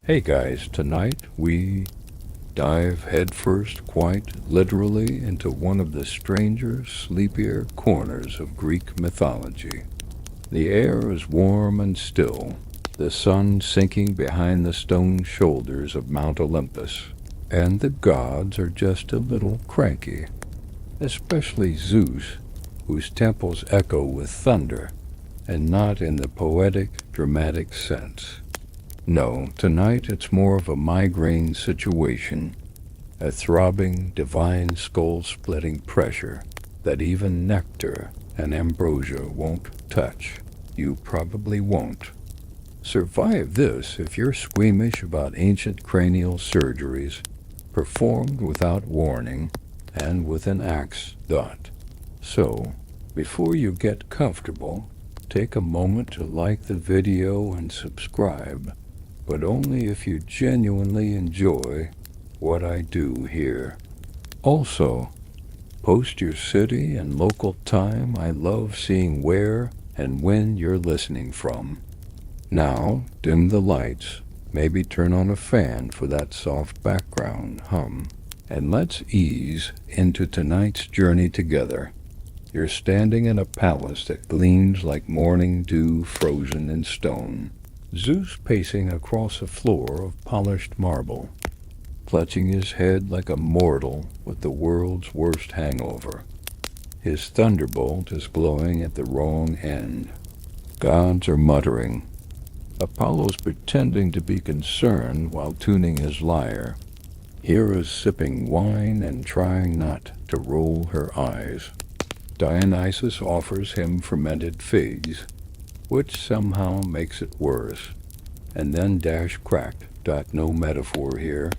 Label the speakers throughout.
Speaker 1: Hey guys, tonight we dive headfirst, quite literally, into one of the stranger, sleepier corners of Greek mythology. The air is warm and still, the sun sinking behind the stone shoulders of Mount Olympus, and the gods are just a little cranky, especially Zeus, whose temples echo with thunder, and not in the poetic, dramatic sense. No, tonight it's more of a migraine situation, a throbbing, divine skull-splitting pressure that even nectar and ambrosia won't touch. You probably won't. Survive this if you're squeamish about ancient cranial surgeries performed without warning and with an axe dot. So, before you get comfortable, take a moment to like the video and subscribe, but only if you genuinely enjoy what I do here. Also, post your city and local time. I love seeing where and when you're listening from. Now, dim the lights, maybe turn on a fan for that soft background hum, and let's ease into tonight's journey together. You're standing in a palace that gleams like morning dew frozen in stone. Zeus pacing across a floor of polished marble, clutching his head like a mortal with the world's worst hangover. His thunderbolt is glowing at the wrong end. Gods are muttering. Apollo's pretending to be concerned while tuning his lyre. Hera's sipping wine and trying not to roll her eyes. Dionysus offers him fermented figs, which somehow makes it worse. And then dash cracked, no metaphor here.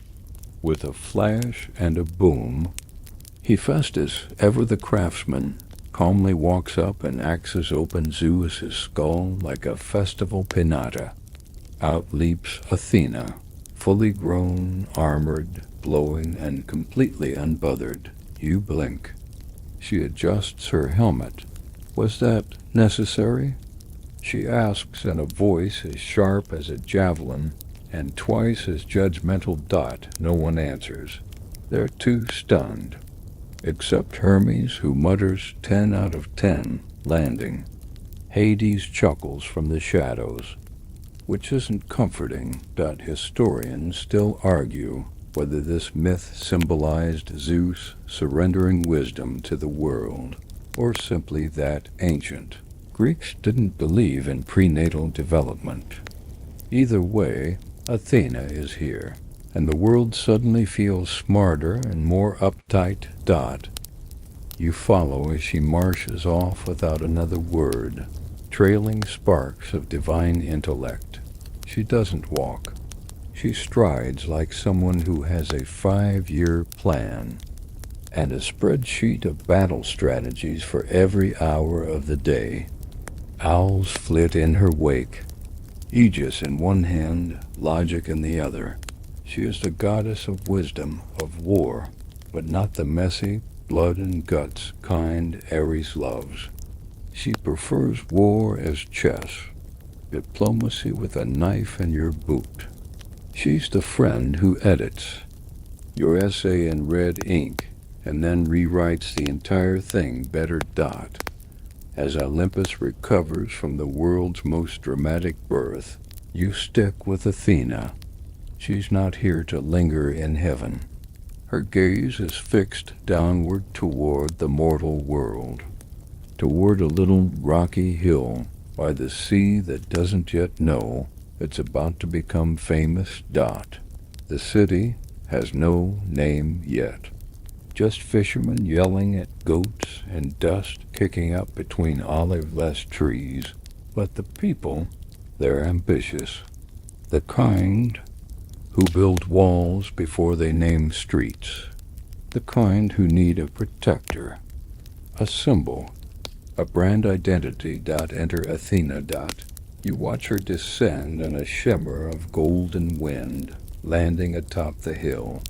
Speaker 1: With a flash and a boom, Hephaestus, ever the craftsman, calmly walks up and axes open Zeus's skull like a festival pinata. Out leaps Athena, fully grown, armored, glowing, and completely unbothered. You blink. She adjusts her helmet. Was that necessary? She asks in a voice as sharp as a javelin and twice as judgmental. No one answers. They're too stunned. Except Hermes, who mutters 10 out of 10, landing. Hades chuckles from the shadows, which isn't comforting. Historians still argue whether this myth symbolized Zeus surrendering wisdom to the world, or simply that ancient Greeks didn't believe in prenatal development. Either way, Athena is here, and the world suddenly feels smarter and more uptight. You follow as she marches off without another word, trailing sparks of divine intellect. She doesn't walk. She strides like someone who has a 5-year plan and a spreadsheet of battle strategies for every hour of the day. Owls flit in her wake, Aegis in one hand, logic in the other. She is the goddess of wisdom, of war, but not the messy, blood and guts kind Ares loves. She prefers war as chess, diplomacy with a knife in your boot. She's the friend who edits your essay in red ink and then rewrites the entire thing better. As Olympus recovers from the world's most dramatic birth, you stick with Athena. She's not here to linger in heaven. Her gaze is fixed downward toward the mortal world, toward a little rocky hill by the sea that doesn't yet know it's about to become famous. The city has no name yet. Just fishermen yelling at goats and dust kicking up between olive-less trees. But the people, they're ambitious. The kind who build walls before they name streets. The kind who need a protector, a symbol, a brand identity. Enter Athena. You watch her descend in a shimmer of golden wind, landing atop the hill.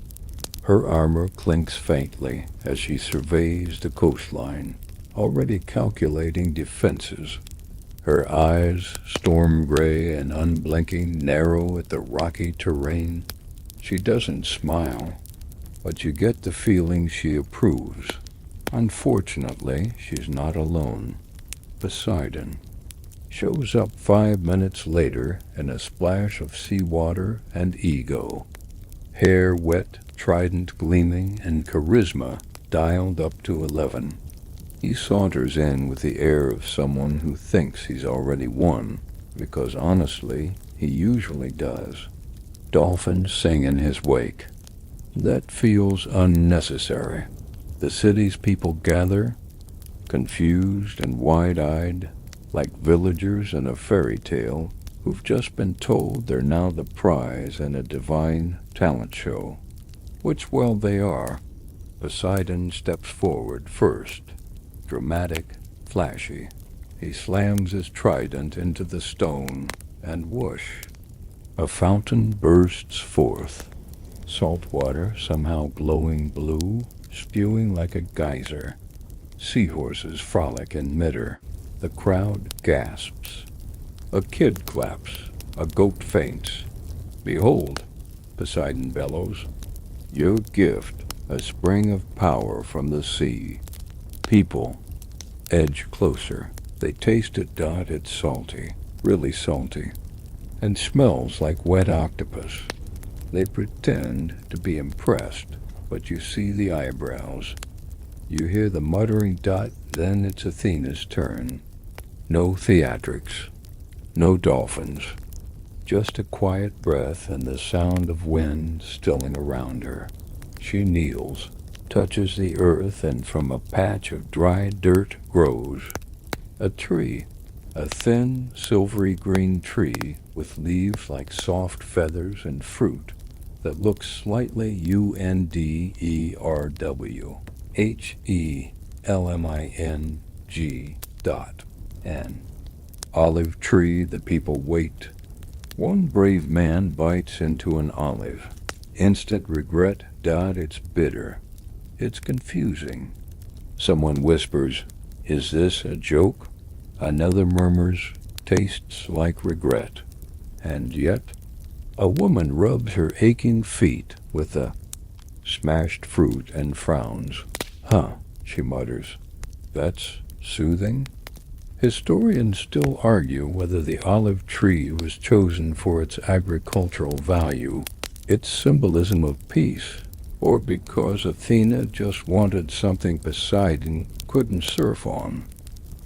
Speaker 1: Her armor clinks faintly as she surveys the coastline, already calculating defenses. Her eyes, storm gray and unblinking, narrow at the rocky terrain. She doesn't smile, but you get the feeling she approves. Unfortunately, she's not alone. Poseidon shows up 5 minutes later in a splash of seawater and ego. Hair wet, trident gleaming, and charisma dialed up to 11. He saunters in with the air of someone who thinks he's already won, because honestly, he usually does. Dolphins sing in his wake. That feels unnecessary. The city's people gather, confused and wide-eyed, like villagers in a fairy tale who've just been told they're now the prize in a divine talent show. Which, well, they are. Poseidon steps forward first. Dramatic, flashy. He slams his trident into the stone, and whoosh, a fountain bursts forth. Salt water, somehow glowing blue, spewing like a geyser. Seahorses frolic in midair. The crowd gasps. A kid claps. A goat faints. Behold, Poseidon bellows, your gift, a spring of power from the sea. People edge closer. They taste it. It's salty, really salty, and smells like wet octopus. They pretend to be impressed, but you see the eyebrows. You hear the muttering. Then it's Athena's turn. No theatrics, no dolphins, just a quiet breath and the sound of wind stilling around her. She kneels, touches the earth, and from a patch of dry dirt grows a tree, a thin, silvery green tree with leaves like soft feathers and fruit that looks slightly UNDERWHELMING.N. Olive tree, the people wait. One brave man bites into an olive. Instant regret. It's bitter. It's confusing. Someone whispers, is this a joke? Another murmurs, tastes like regret. And yet, a woman rubs her aching feet with the smashed fruit and frowns. She mutters. That's soothing? Historians still argue whether the olive tree was chosen for its agricultural value, its symbolism of peace, or because Athena just wanted something Poseidon couldn't surf on.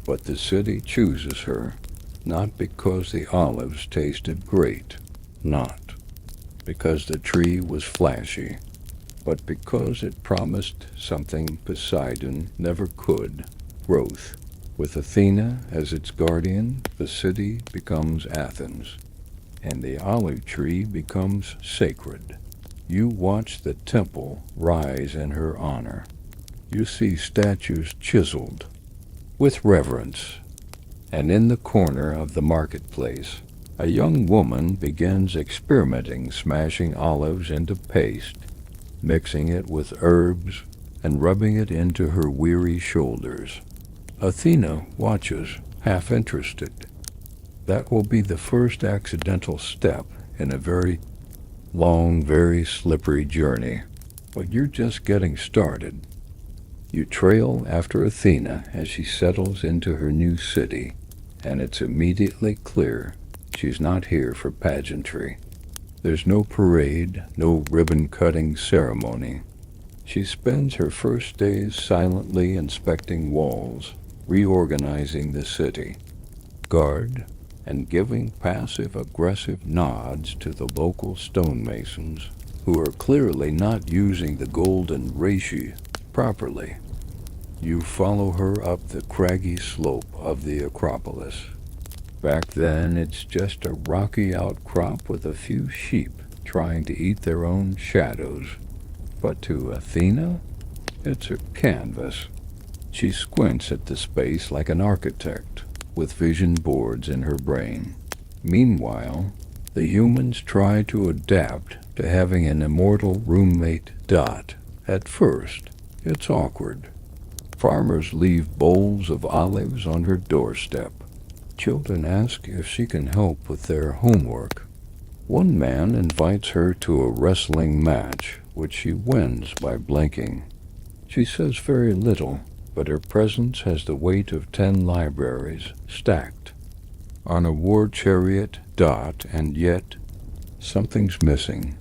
Speaker 1: But the city chooses her, not because the olives tasted great, not because the tree was flashy, but because it promised something Poseidon never could, growth. With Athena as its guardian, the city becomes Athens, and the olive tree becomes sacred. You watch the temple rise in her honor. You see statues chiseled with reverence, and in the corner of the marketplace, a young woman begins experimenting, smashing olives into paste, mixing it with herbs, and rubbing it into her weary shoulders. Athena watches, half interested. That will be the first accidental step in a very long, very slippery journey. But you're just getting started. You trail after Athena as she settles into her new city, and it's immediately clear she's not here for pageantry. There's no parade, no ribbon-cutting ceremony. She spends her first days silently inspecting walls, reorganizing the city, guard, and giving passive-aggressive nods to the local stonemasons, who are clearly not using the golden reishi properly. You follow her up the craggy slope of the Acropolis. Back then, it's just a rocky outcrop with a few sheep trying to eat their own shadows. But to Athena, it's a canvas. She squints at the space like an architect, with vision boards in her brain. Meanwhile, the humans try to adapt to having an immortal roommate. At first, it's awkward. Farmers leave bowls of olives on her doorstep. Children ask if she can help with their homework. One man invites her to a wrestling match, which she wins by blinking. She says very little, but her presence has the weight of 10 libraries stacked on a war chariot. And yet something's missing.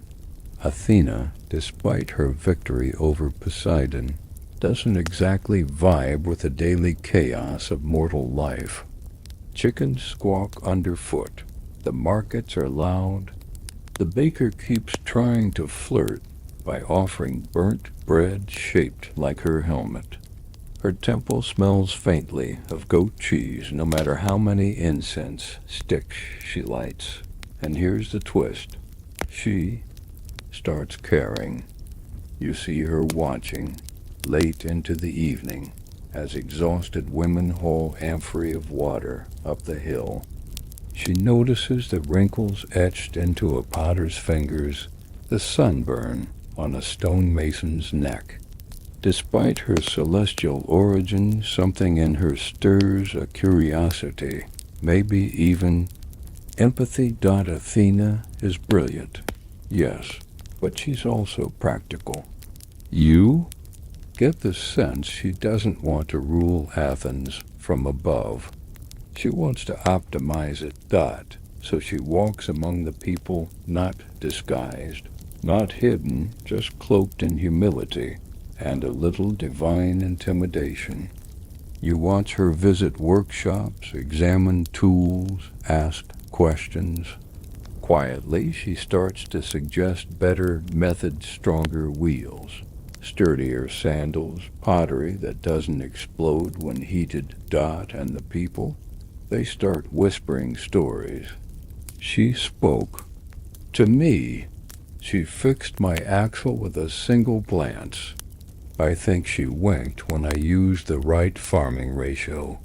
Speaker 1: Athena, despite her victory over Poseidon, doesn't exactly vibe with the daily chaos of mortal life. Chickens squawk underfoot. The markets are loud. The baker keeps trying to flirt by offering burnt bread shaped like her helmet. Her temple smells faintly of goat cheese no matter how many incense sticks she lights. And here's the twist. She starts caring. You see her watching, late into the evening, as exhausted women haul amphorae of water up the hill. She notices the wrinkles etched into a potter's fingers, the sunburn on a stonemason's neck. Despite her celestial origin, something in her stirs a curiosity, maybe even empathy. Athena is brilliant, yes, but she's also practical. You get the sense she doesn't want to rule Athens from above. She wants to optimize it. So she walks among the people not disguised, not hidden, just cloaked in humility and a little divine intimidation. You watch her visit workshops, examine tools, ask questions. Quietly, she starts to suggest better methods, stronger wheels, sturdier sandals, pottery that doesn't explode when heated. And the people, they start whispering stories. She spoke to me. She fixed my axle with a single glance. I think she winked when I used the right farming ratio.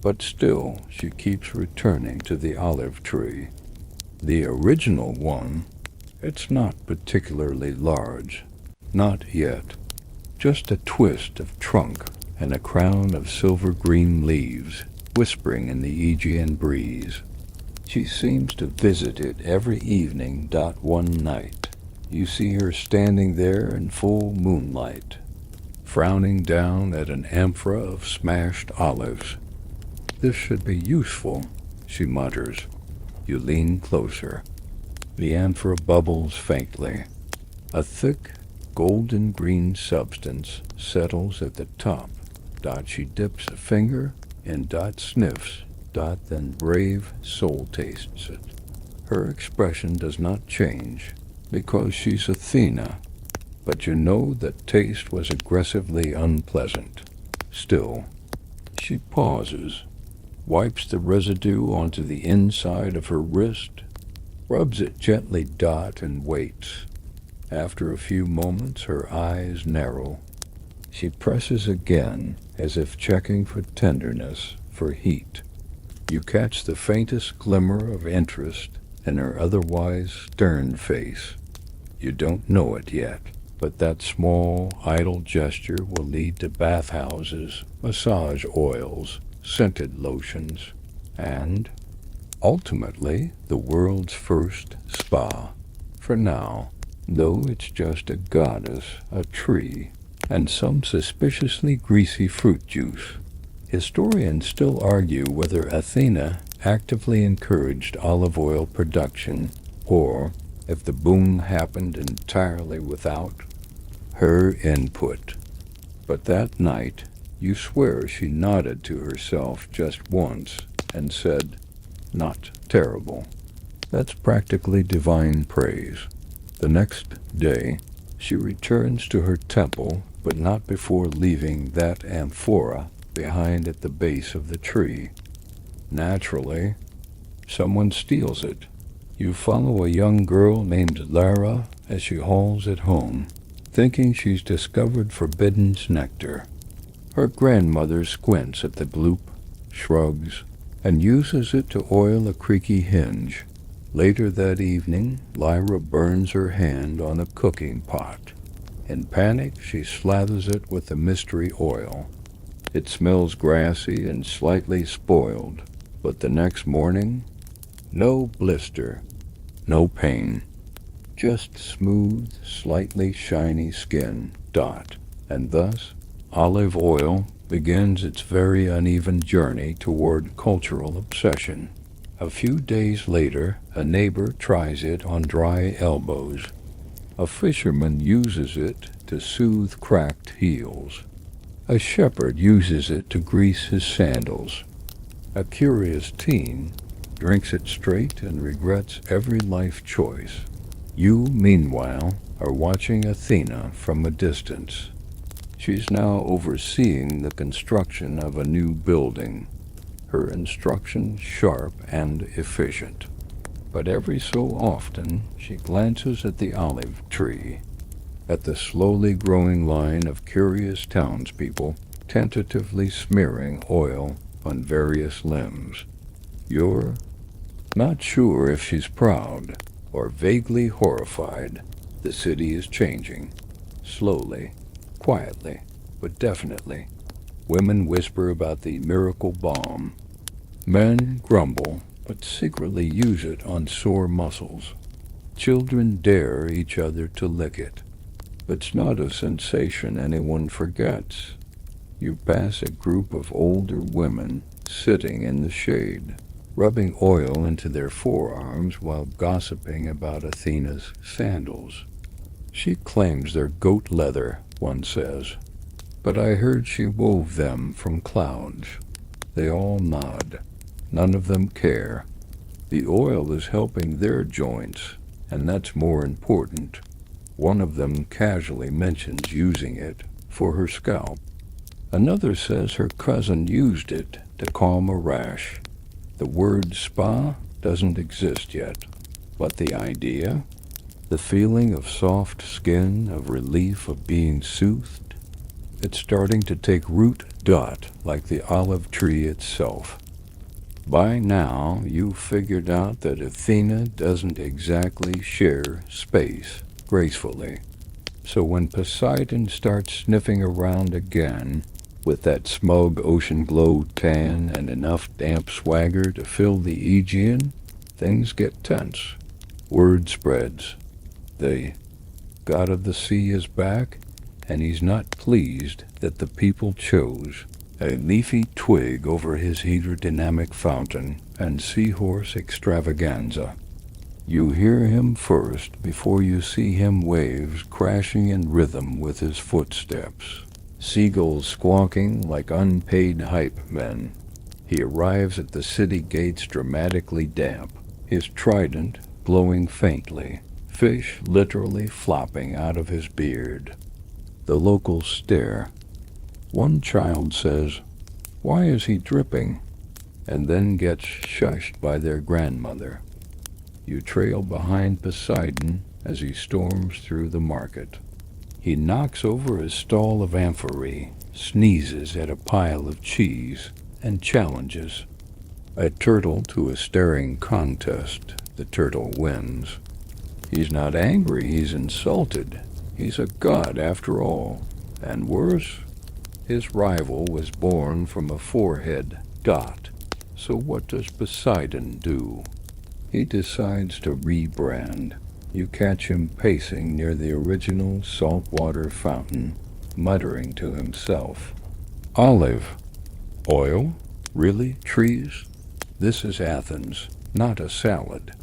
Speaker 1: But still, she keeps returning to the olive tree. The original one, it's not particularly large. Not yet. Just a twist of trunk and a crown of silver-green leaves, whispering in the Aegean breeze. She seems to visit it every evening. One night, you see her standing there in full moonlight, frowning down at an amphora of smashed olives. This should be useful, she mutters. You lean closer. The amphora bubbles faintly. A thick, golden-green substance settles at the top. She dips a finger and sniffs. Then brave soul tastes it. Her expression does not change because she's Athena, but you know that taste was aggressively unpleasant. Still, she pauses, wipes the residue onto the inside of her wrist, rubs it gently. And waits. After a few moments, her eyes narrow. She presses again, as if checking for tenderness, for heat. You catch the faintest glimmer of interest in her otherwise stern face. You don't know it yet, but that small, idle gesture will lead to bathhouses, massage oils, scented lotions, and, ultimately, the world's first spa. For now, though it's just a goddess, a tree, and some suspiciously greasy fruit juice. Historians still argue whether Athena actively encouraged olive oil production, or if the boom happened entirely without her input. But that night, you swear she nodded to herself just once and said, "Not terrible." That's practically divine praise. The next day, she returns to her temple, but not before leaving that amphora behind at the base of the tree. Naturally, someone steals it. You follow a young girl named Lara as she hauls it home, thinking she's discovered forbidden's nectar. Her grandmother squints at the bloop, shrugs, and uses it to oil a creaky hinge. Later that evening, Lyra burns her hand on a cooking pot. In panic, she slathers it with the mystery oil. It smells grassy and slightly spoiled, But the next morning, no blister, no pain, just smooth, slightly shiny skin. And thus, olive oil begins its very uneven journey toward cultural obsession. A few days later, a neighbor tries it on dry elbows. A fisherman uses it to soothe cracked heels. A shepherd uses it to grease his sandals. A curious teen drinks it straight and regrets every life choice. You, meanwhile, are watching Athena from a distance. She's now overseeing the construction of a new building, her instructions sharp and efficient. But every so often she glances at the olive tree, at the slowly growing line of curious townspeople tentatively smearing oil on various limbs. You're not sure if she's proud or vaguely horrified. The city is changing, slowly, quietly, but definitely. Women whisper about the miracle balm. Men grumble, but secretly use it on sore muscles. Children dare each other to lick it. It's not a sensation anyone forgets. You pass a group of older women sitting in the shade, rubbing oil into their forearms while gossiping about Athena's sandals. She claims they're goat leather, one says, but I heard she wove them from clouds. They all nod. None of them care. The oil is helping their joints, and that's more important. One of them casually mentions using it for her scalp. Another says her cousin used it to calm a rash. The word spa doesn't exist yet, but the idea, the feeling of soft skin, of relief, of being soothed, it's starting to take root, like the olive tree itself. By now, you've figured out that Athena doesn't exactly share space gracefully. So when Poseidon starts sniffing around again, with that smug ocean glow tan and enough damp swagger to fill the Aegean, things get tense. Word spreads. The god of the sea is back, and he's not pleased that the people chose a leafy twig over his hydrodynamic fountain and seahorse extravaganza. You hear him first before you see him waves crashing in rhythm with his footsteps. Seagulls squawking like unpaid hype men. He arrives at the city gates dramatically damp, his trident glowing faintly, fish literally flopping out of his beard. The locals stare. One child says, "Why is he dripping?" and then gets shushed by their grandmother. You trail behind Poseidon as he storms through the market. He knocks over a stall of amphorae, sneezes at a pile of cheese, and challenges. A turtle to a staring contest. The turtle wins. He's not angry, he's insulted. He's a god after all. And worse, his rival was born from a forehead. So what does Poseidon do? He decides to rebrand. You catch him pacing near the original saltwater fountain, muttering to himself. Olive oil? Really, trees? This is Athens, not a salad.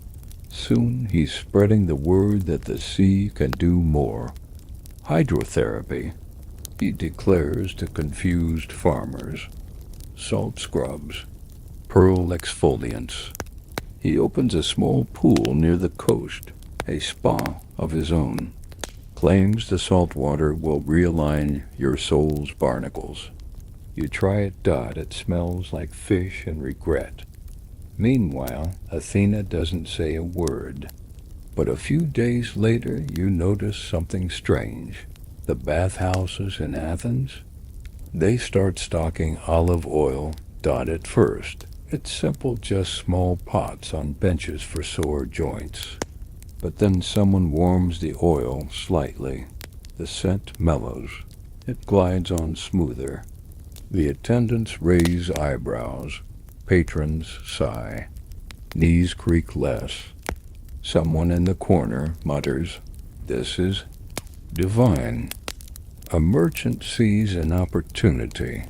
Speaker 1: Soon he's spreading the word that the sea can do more. Hydrotherapy, he declares to confused farmers. Salt scrubs, pearl exfoliants. He opens a small pool near the coast, a spa of his own. Claims the salt water will realign your soul's barnacles. You try it. It smells like fish and regret. Meanwhile, Athena doesn't say a word. But a few days later, you notice something strange. The bathhouses in Athens, they start stocking olive oil. At first, it's simple, just small pots on benches for sore joints. But then someone warms the oil slightly. The scent mellows. It glides on smoother. The attendants raise eyebrows. Patrons sigh. Knees creak less. Someone in the corner mutters, "This is divine." A merchant sees an opportunity.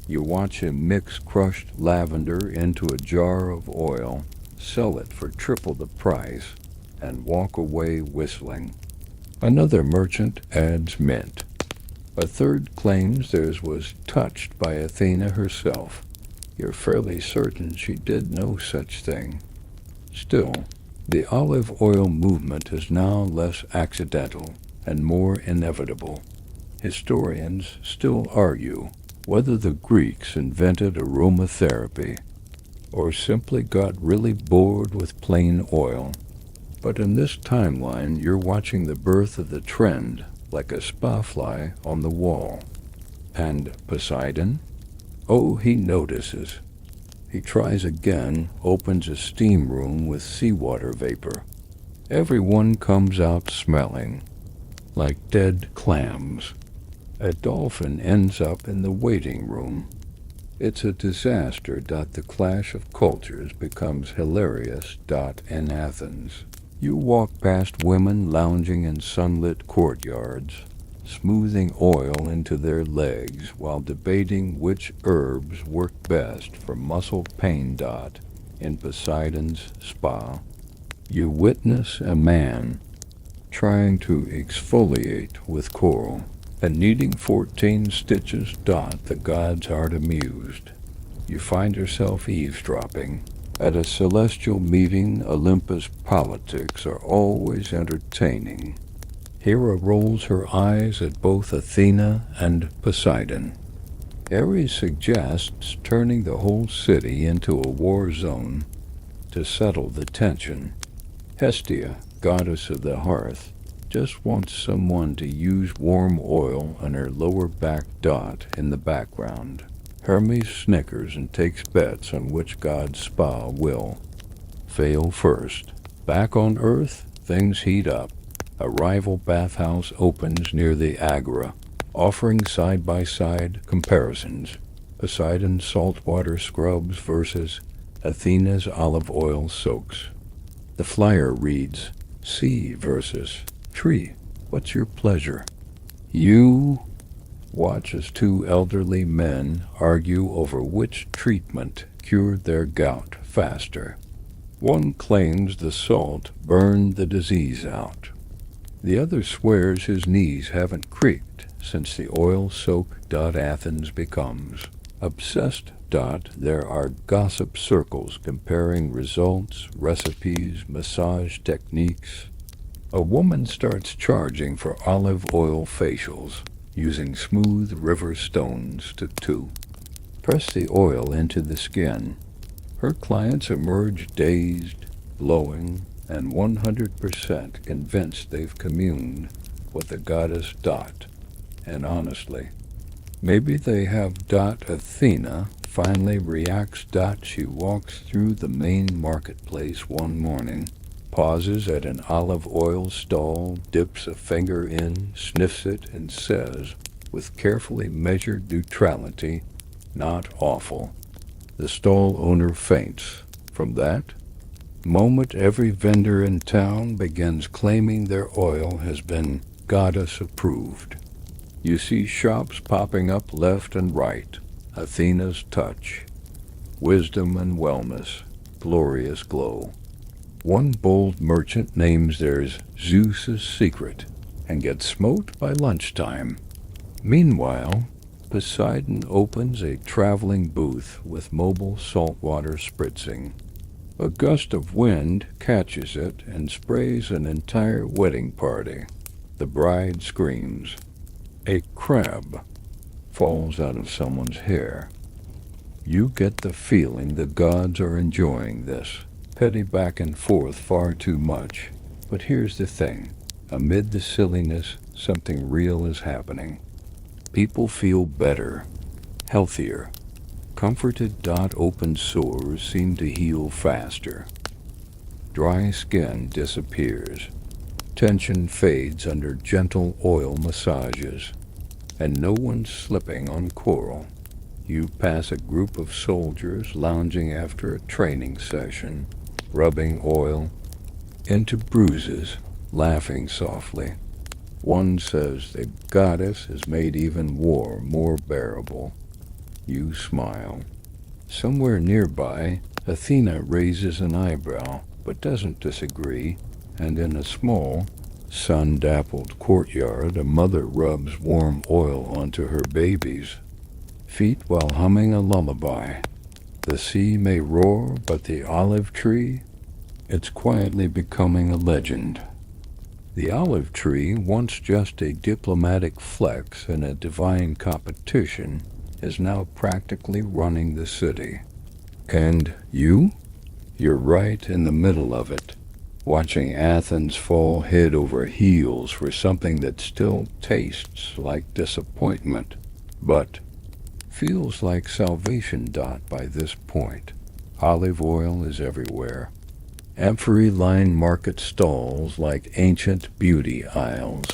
Speaker 1: You watch him mix crushed lavender into a jar of oil, sell it for triple the price, and walk away whistling. Another merchant adds mint. A third claims theirs was touched by Athena herself. You're fairly certain she did no such thing. Still, the olive oil movement is now less accidental and more inevitable. Historians still argue whether the Greeks invented aromatherapy or simply got really bored with plain oil. But in this timeline, you're watching the birth of the trend like a spa fly on the wall. And Poseidon? Oh, he notices. He tries again, opens a steam room with seawater vapor. Everyone comes out smelling like dead clams. A dolphin ends up in the waiting room. It's a disaster. The clash of cultures becomes hilarious. In Athens, you walk past women lounging in sunlit courtyards, smoothing oil into their legs while debating which herbs work best for muscle pain. In Poseidon's spa, you witness a man trying to exfoliate with coral and needing 14 stitches. The gods aren't amused. You find yourself eavesdropping. At a celestial meeting, Olympus politics are always entertaining. Hera rolls her eyes at both Athena and Poseidon. Ares suggests turning the whole city into a war zone to settle the tension. Hestia, goddess of the hearth, just wants someone to use warm oil on her lower back. In the background, Hermes snickers and takes bets on which god's spa will fail first. Back on Earth, things heat up. A rival bathhouse opens near the Agora, offering side-by-side comparisons. Poseidon's saltwater scrubs versus Athena's olive oil soaks. The flyer reads, "Sea versus tree. What's your pleasure?" You watch as two elderly men argue over which treatment cured their gout faster. One claims the salt burned the disease out. The other swears his knees haven't creaked since the oil-soaked. Athens becomes obsessed. There are gossip circles comparing results, recipes, massage techniques. A woman starts charging for olive oil facials, using smooth river stones to press the oil into the skin. Her clients emerge dazed, glowing, and 100% convinced they've communed with the goddess. And honestly, maybe they have. Athena finally reacts. She walks through the main marketplace one morning, pauses at an olive oil stall, dips a finger in, sniffs it, and says, with carefully measured neutrality, "Not awful." The stall owner faints. From that moment, every vendor in town begins claiming their oil has been goddess approved. You see shops popping up left and right. Athena's touch, wisdom and wellness, glorious glow. One bold merchant names theirs Zeus's secret and gets smote by lunchtime. Meanwhile, Poseidon opens a traveling booth with mobile saltwater spritzing. A gust of wind catches it and sprays an entire wedding party. The bride screams. A crab falls out of someone's hair. You get the feeling the gods are enjoying this. Petty back and forth far too much. But here's the thing. Amid the silliness, something real is happening. People feel better, healthier, comforted. Open sores seem to heal faster. Dry skin disappears. Tension fades under gentle oil massages, and no one's slipping on coral. You pass a group of soldiers lounging after a training session, rubbing oil into bruises, laughing softly. One says the goddess has made even war more bearable. You smile. Somewhere nearby, Athena raises an eyebrow, but doesn't disagree, and in a small, sun-dappled courtyard, a mother rubs warm oil onto her baby's feet while humming a lullaby. The sea may roar, but the olive tree, it's quietly becoming a legend. The olive tree, once just a diplomatic flex in a divine competition, is now practically running the city. And you? You're right in the middle of it, watching Athens fall head over heels for something that still tastes like disappointment, but feels like salvation. By this point, olive oil is everywhere. Amphory-lined market stalls like ancient beauty aisles.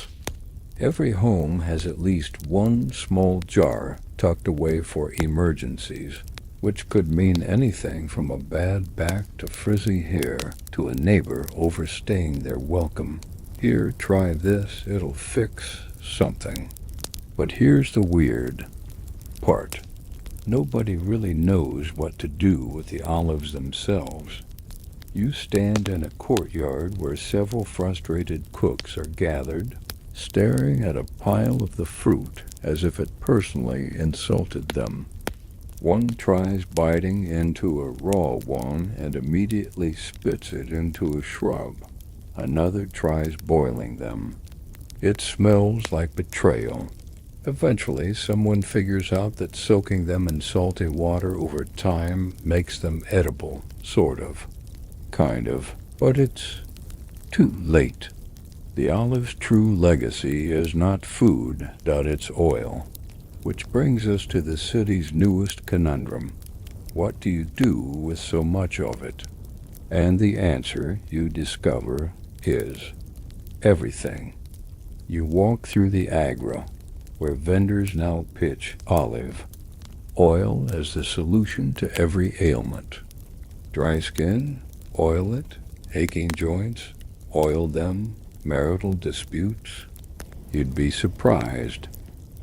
Speaker 1: Every home has at least one small jar tucked away for emergencies, which could mean anything from a bad back to frizzy hair to a neighbor overstaying their welcome. Here, try this, it'll fix something. But here's the weird part. Nobody really knows what to do with the olives themselves. You stand in a courtyard where several frustrated cooks are gathered, staring at a pile of the fruit as if it personally insulted them. One tries biting into a raw one and immediately spits it into a shrub. Another tries boiling them. It smells like betrayal. Eventually, someone figures out that soaking them in salty water over time makes them edible, sort of. Kind of. But it's too late. The olive's true legacy is not food, it's oil. Which brings us to the city's newest conundrum. What do you do with so much of it? And the answer, you discover, is everything. You walk through the Agra, where vendors now pitch olive oil as the solution to every ailment. Dry skin? Oil it. Aching joints? Oil them. Marital disputes? You'd be surprised.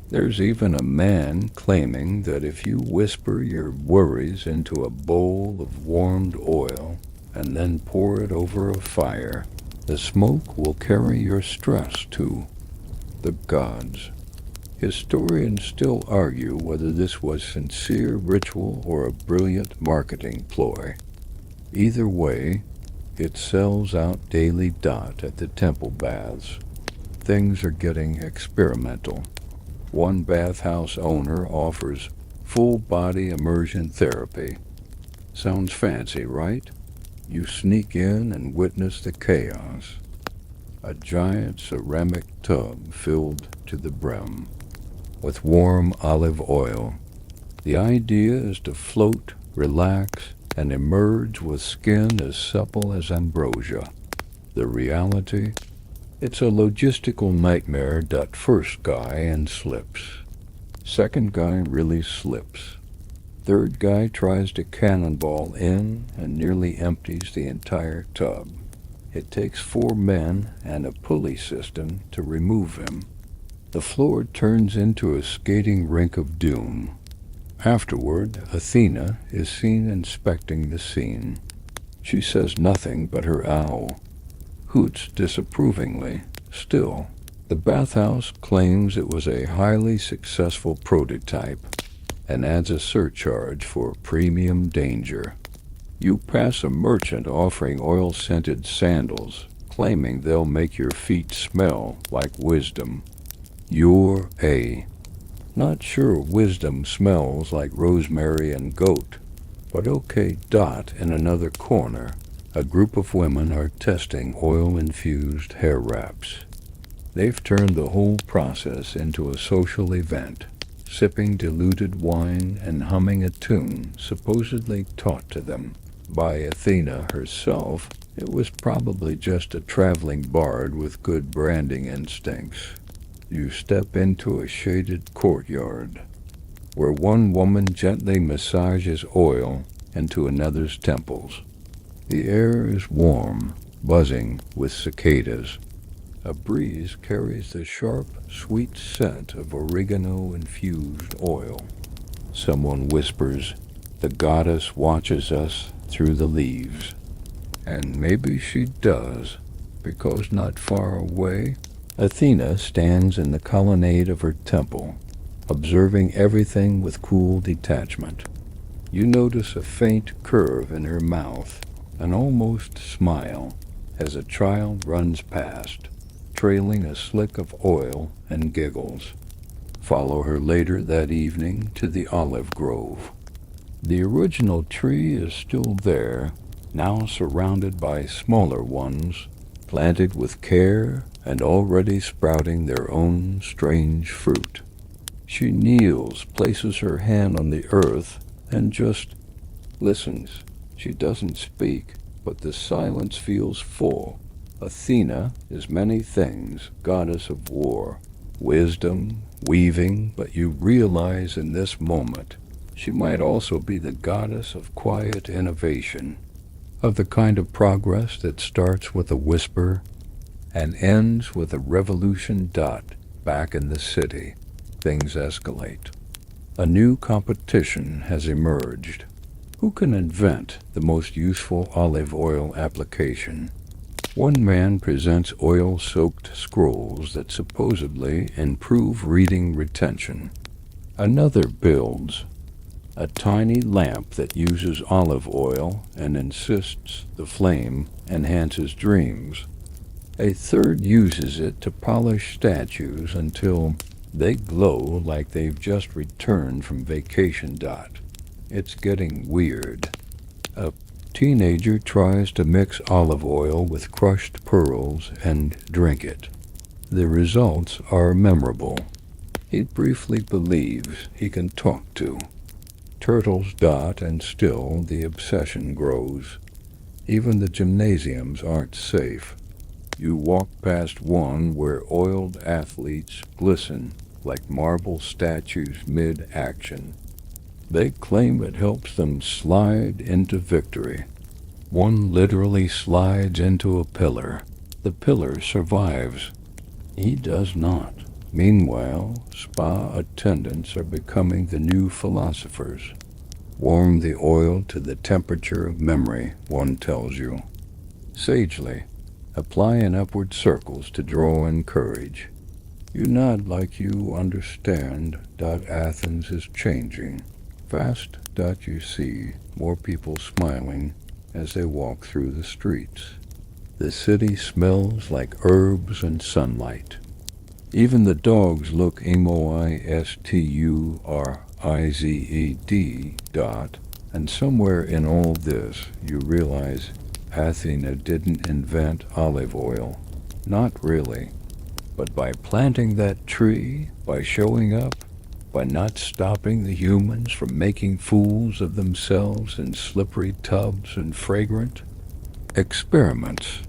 Speaker 1: There's even a man claiming that if you whisper your worries into a bowl of warmed oil and then pour it over a fire, the smoke will carry your stress to the gods. Historians still argue whether this was sincere ritual or a brilliant marketing ploy. Either way, it sells out daily. At the temple baths. Things are getting experimental. One bathhouse owner offers full-body immersion therapy. Sounds fancy, right? You sneak in and witness the chaos. A giant ceramic tub filled to the brim with warm olive oil. The idea is to float, relax, and emerge with skin as supple as ambrosia. The reality? It's a logistical nightmare. First guy and slips. Second guy really slips. Third guy tries to cannonball in and nearly empties the entire tub. It takes 4 men and a pulley system to remove him. The floor turns into a skating rink of doom. Afterward, Athena is seen inspecting the scene. She says nothing, but her owl hoots disapprovingly. Still, the bathhouse claims it was a highly successful prototype and adds a surcharge for premium danger. You pass a merchant offering oil-scented sandals, claiming they'll make your feet smell like wisdom. You're not sure wisdom smells like rosemary and goat, but okay. In another corner, a group of women are testing oil-infused hair wraps. They've turned the whole process into a social event, sipping diluted wine and humming a tune supposedly taught to them by Athena herself. It was probably just a traveling bard with good branding instincts. You step into a shaded courtyard. where one woman gently massages oil into another's temples. The air is warm, buzzing with cicadas. A breeze carries the sharp, sweet scent of oregano-infused oil. Someone whispers, "The goddess watches us through the leaves." And maybe she does, because not far away, Athena stands in the colonnade of her temple, observing everything with cool detachment. You notice a faint curve in her mouth, an almost smile, as a child runs past, trailing a slick of oil and giggles. Follow her later that evening to the olive grove. The original tree is still there, now surrounded by smaller ones, planted with care and already sprouting their own strange fruit. She kneels, places her hand on the earth, and just listens. She doesn't speak, but the silence feels full. Athena is many things, goddess of war, wisdom, weaving, but you realize in this moment she might also be the goddess of quiet innovation, of the kind of progress that starts with a whisper and ends with a revolution. Back in the city, things escalate. A new competition has emerged. Who can invent the most useful olive oil application? One man presents oil-soaked scrolls that supposedly improve reading retention. Another builds a tiny lamp that uses olive oil and insists the flame enhances dreams. A third uses it to polish statues until they glow like they've just returned from vacation. It's getting weird. A teenager tries to mix olive oil with crushed pearls and drink it. The results are memorable. He briefly believes he can talk to turtles. And still the obsession grows. Even the gymnasiums aren't safe. You walk past one where oiled athletes glisten like marble statues mid-action. They claim it helps them slide into victory. One literally slides into a pillar. The pillar survives. He does not. Meanwhile, spa attendants are becoming the new philosophers. Warm the oil to the temperature of memory, one tells you. Sagely, apply in upward circles to draw in courage. You nod like you understand. Athens is changing. Fast. You see more people smiling as they walk through the streets. The city smells like herbs and sunlight. Even the dogs look moisturized. And somewhere in all this you realize Athena didn't invent olive oil. Not really. But by planting that tree, by showing up, by not stopping the humans from making fools of themselves in slippery tubs and fragrant experiments,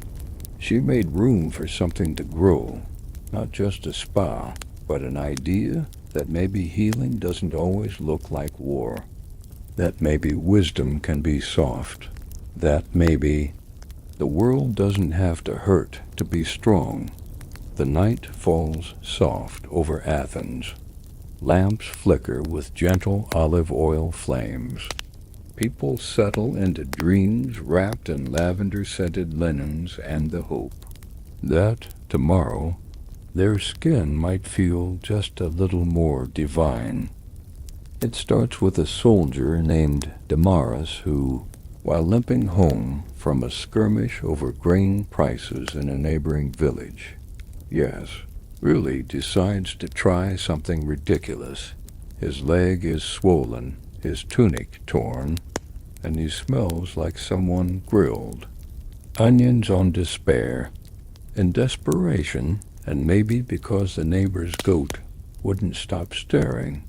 Speaker 1: she made room for something to grow. Not just a spa, but an idea that maybe healing doesn't always look like war. That maybe wisdom can be soft. That maybe the world doesn't have to hurt to be strong. The night falls soft over Athens. Lamps flicker with gentle olive oil flames. People settle into dreams wrapped in lavender-scented linens and the hope that tomorrow their skin might feel just a little more divine. It starts with a soldier named Damaris who, while limping home from a skirmish over grain prices in a neighboring village, really decides to try something ridiculous. His leg is swollen, his tunic torn, and he smells like someone grilled. Onions on despair. In desperation, and maybe because the neighbor's goat wouldn't stop staring,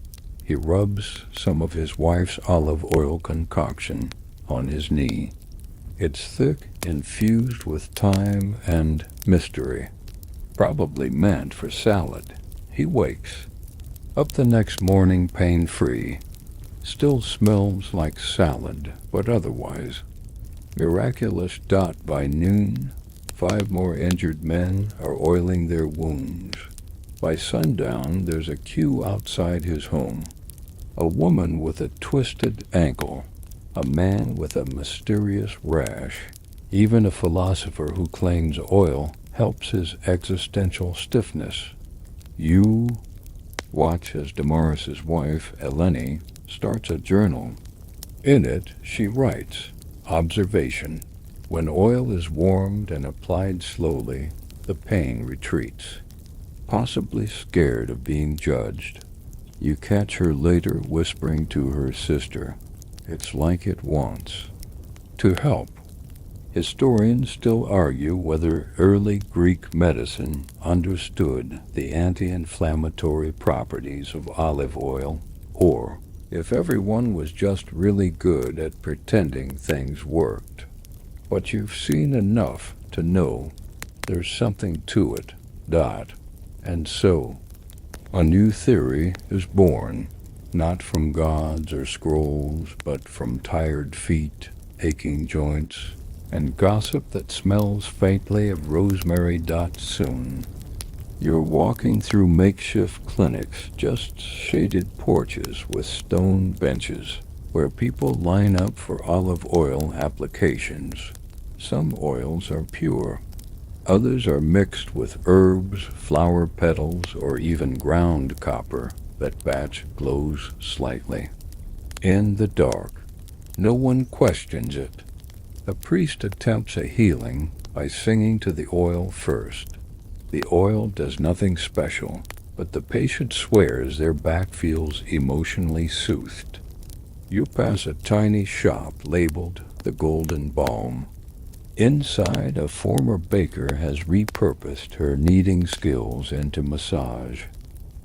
Speaker 1: he rubs some of his wife's olive oil concoction on his knee. It's thick, infused with thyme and mystery. Probably meant for salad. He wakes. Up the next morning pain-free. Still smells like salad, but otherwise. Miraculous dot by noon. 5 more injured men are oiling their wounds. By sundown, there's a queue outside his home. A woman with a twisted ankle. A man with a mysterious rash. Even a philosopher who claims oil helps his existential stiffness. You watch as Damaris's wife, Eleni, starts a journal. In it, she writes, observation. When oil is warmed and applied slowly, the pain retreats. Possibly scared of being judged. You catch her later whispering to her sister, it's like it wants to help. Historians still argue whether early Greek medicine understood the anti-inflammatory properties of olive oil, or if everyone was just really good at pretending things worked. But you've seen enough to know there's something to it, and so a new theory is born, not from gods or scrolls, but from tired feet, aching joints, and gossip that smells faintly of rosemary. Soon. You're walking through makeshift clinics, just shaded porches with stone benches, where people line up for olive oil applications. Some oils are pure. Others are mixed with herbs, flower petals, or even ground copper. That batch glows slightly. In the dark, no one questions it. A priest attempts a healing by singing to the oil first. The oil does nothing special, but the patient swears their back feels emotionally soothed. You pass a tiny shop labeled the Golden Balm. Inside, a former baker has repurposed her kneading skills into massage.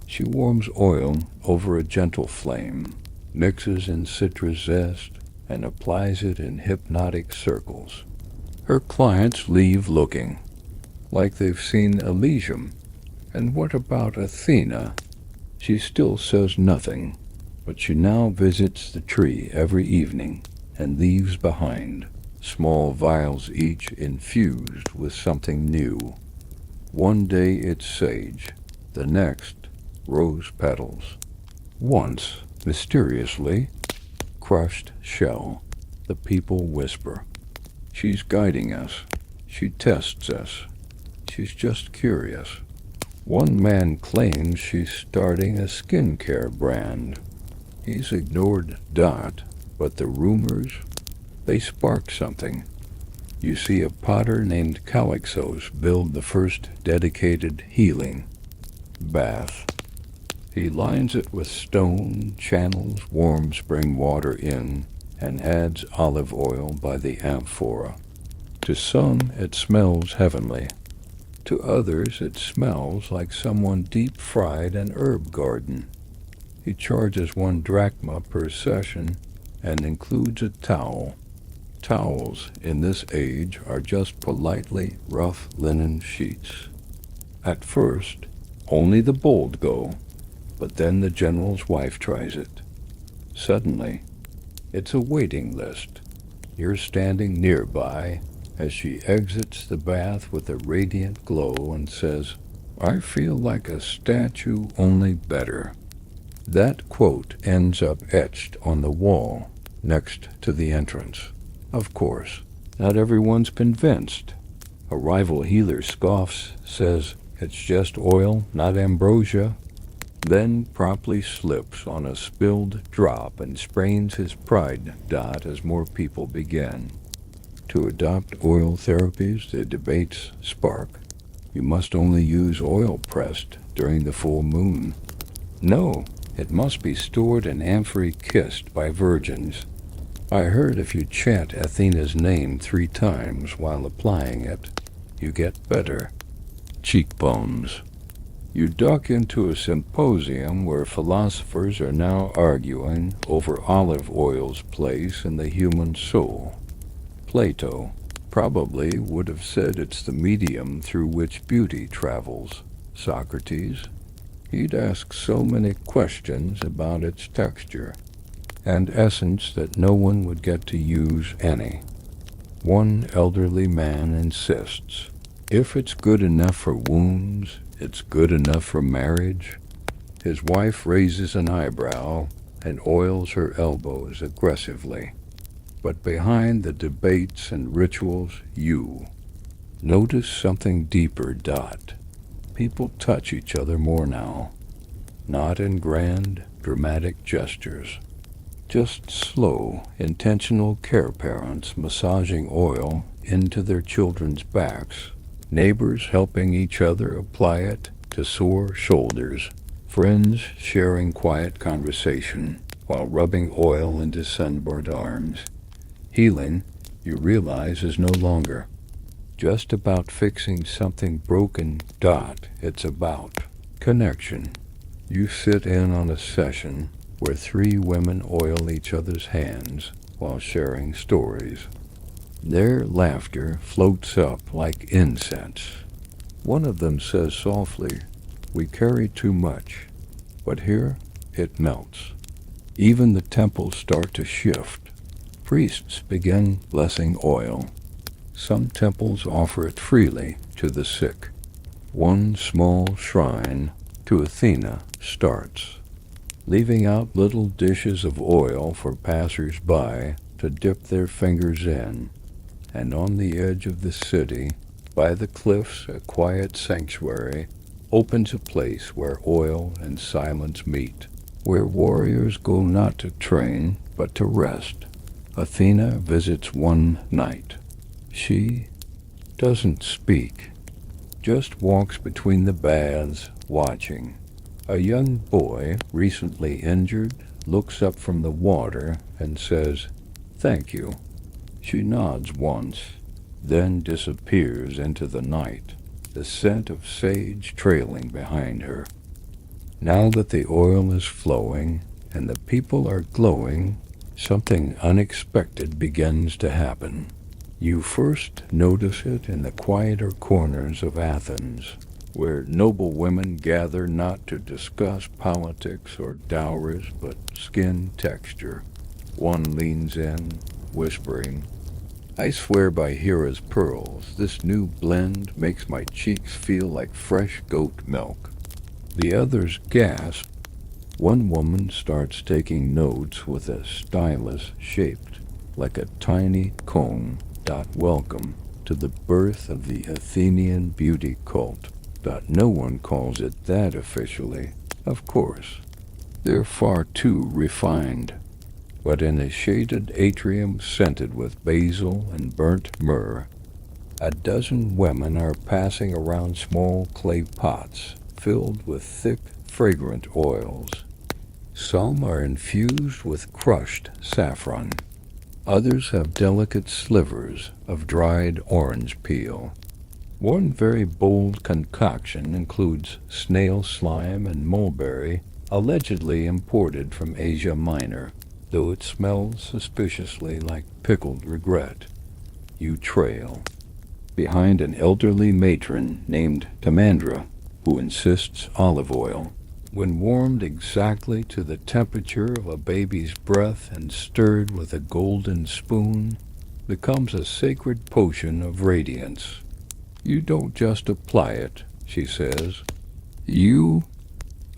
Speaker 1: She warms oil over a gentle flame, mixes in citrus zest, and applies it in hypnotic circles. Her clients leave looking like they've seen Elysium. And what about Athena? She still says nothing, but she now visits the tree every evening and leaves behind small vials, each infused with something new. One day it's sage, the next rose petals. Once, mysteriously, crushed shell. The people whisper. She's guiding us. She tests us. She's just curious. One man claims she's starting a skincare brand. He's ignored but the rumors, they spark something. You see a potter named Calixos build the first dedicated healing bath. He lines it with stone, channels warm spring water in, and adds olive oil by the amphora. To some, it smells heavenly. To others, it smells like someone deep-fried an herb garden. He charges 1 drachma per session and includes a towel. Towels in this age are just politely rough linen sheets. At first, only the bold go, but then the general's wife tries it. Suddenly, it's a waiting list. You're standing nearby as she exits the bath with a radiant glow and says, I feel like a statue, only better. That quote ends up etched on the wall next to the entrance. Of course, not everyone's convinced. A rival healer scoffs, says it's just oil, not ambrosia, then promptly slips on a spilled drop and sprains his pride as more people begin to adopt oil therapies. The debates spark. You must only use oil pressed during the full moon. No, it must be stored in amphorae kissed by virgins. I heard if you chant Athena's name 3 times while applying it, you get better. Cheekbones. You duck into a symposium where philosophers are now arguing over olive oil's place in the human soul. Plato probably would have said it's the medium through which beauty travels. Socrates, He'd ask so many questions about its texture and essence that no one would get to use any. One elderly man insists, if it's good enough for wounds, it's good enough for marriage. His wife raises an eyebrow and oils her elbows aggressively. But behind the debates and rituals, you notice something deeper, Dot. People touch each other more now, not in grand, dramatic gestures. Just slow, intentional care parents massaging oil into their children's backs, neighbors helping each other apply it to sore shoulders, friends sharing quiet conversation while rubbing oil into sunburnt arms. Healing, you realize, is no longer just about fixing something broken. Dot. It's about connection. You sit in on a session where 3 women oil each other's hands while sharing stories. Their laughter floats up like incense. One of them says softly, "We carry too much," but here it melts. Even the temples start to shift. Priests begin blessing oil. Some temples offer it freely to the sick. One small shrine to Athena starts, leaving out little dishes of oil for passers-by to dip their fingers in. And on the edge of the city, by the cliffs, a quiet sanctuary opens a place where oil and silence meet, where warriors go not to train, but to rest. Athena visits one night. She doesn't speak, just walks between the baths, watching. A young boy, recently injured, looks up from the water and says, "Thank you." She nods once, then disappears into the night, the scent of sage trailing behind her. Now that the oil is flowing and the people are glowing, something unexpected begins to happen. You first notice it in the quieter corners of Athens, where noble women gather not to discuss politics or dowries, but skin texture. One leans in, whispering, "I swear by Hera's pearls, this new blend makes my cheeks feel like fresh goat milk." The others gasp. One woman starts taking notes with a stylus shaped like a tiny comb. Welcome to the birth of the Athenian beauty cult. No one calls it that officially, of course. They're far too refined. But in a shaded atrium scented with basil and burnt myrrh, a dozen women are passing around small clay pots filled with thick, fragrant oils. Some are infused with crushed saffron. Others have delicate slivers of dried orange peel. One very bold concoction includes snail slime and mulberry, allegedly imported from Asia Minor, though it smells suspiciously like pickled regret. You trail behind an elderly matron named Timandra, who insists olive oil, when warmed exactly to the temperature of a baby's breath and stirred with a golden spoon, becomes a sacred potion of radiance. You don't just apply it, she says. You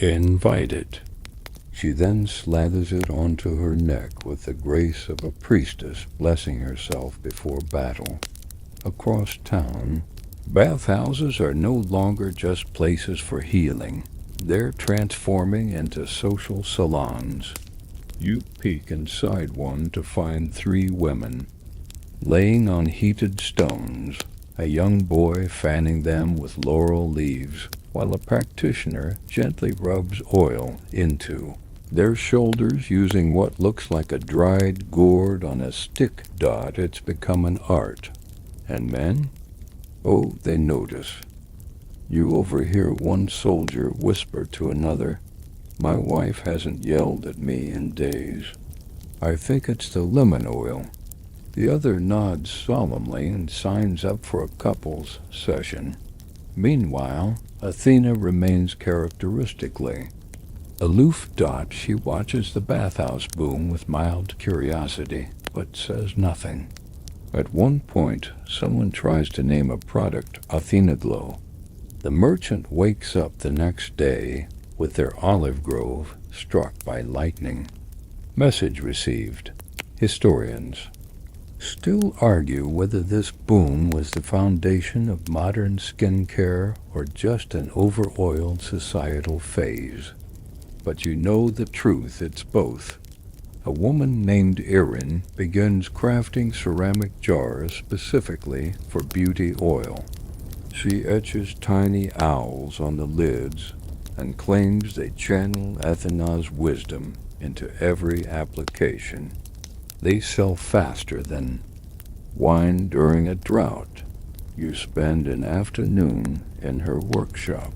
Speaker 1: invite it. She then slathers it onto her neck with the grace of a priestess blessing herself before battle. Across town, bathhouses are no longer just places for healing. They're transforming into social salons. You peek inside one to find 3 women, laying on heated stones, a young boy fanning them with laurel leaves, while a practitioner gently rubs oil into their shoulders using what looks like a dried gourd on a stick. It's become an art. And men? Oh, they notice. You overhear one soldier whisper to another, "My wife hasn't yelled at me in days. I think it's the lemon oil." The other nods solemnly and signs up for a couples session. Meanwhile, Athena remains characteristically aloof. She watches the bathhouse boom with mild curiosity, but says nothing. At one point, someone tries to name a product Athena Glow. The merchant wakes up the next day with their olive grove struck by lightning. Message received. Historians still argue whether this boom was the foundation of modern skincare or just an over-oiled societal phase. But you know the truth, it's both. A woman named Erin begins crafting ceramic jars specifically for beauty oil. She etches tiny owls on the lids and claims they channel Athena's wisdom into every application. They sell faster than wine during a drought. You spend an afternoon in her workshop.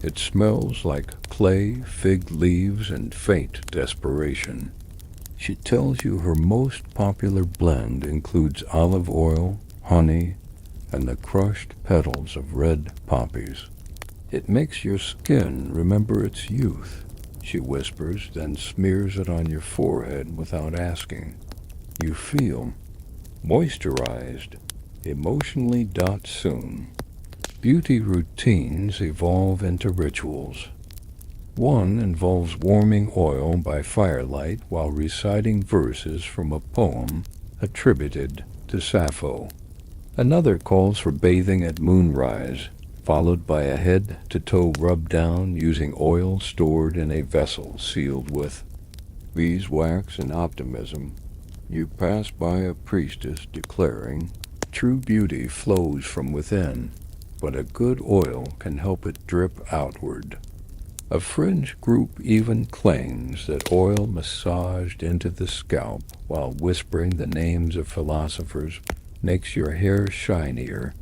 Speaker 1: It smells like clay, fig leaves, and faint desperation. She tells you her most popular blend includes olive oil, honey, and the crushed petals of red poppies. It makes your skin remember its youth, she whispers, then smears it on your forehead without asking. You feel moisturized, emotionally. Soon, beauty routines evolve into rituals. One involves warming oil by firelight while reciting verses from a poem attributed to Sappho. Another calls for bathing at moonrise, followed by a head-to-toe rub-down using oil stored in a vessel sealed with beeswax and optimism. You pass by a priestess declaring, "True beauty flows from within, but a good oil can help it drip outward." A fringe group even claims that oil massaged into the scalp while whispering the names of philosophers makes your hair shinier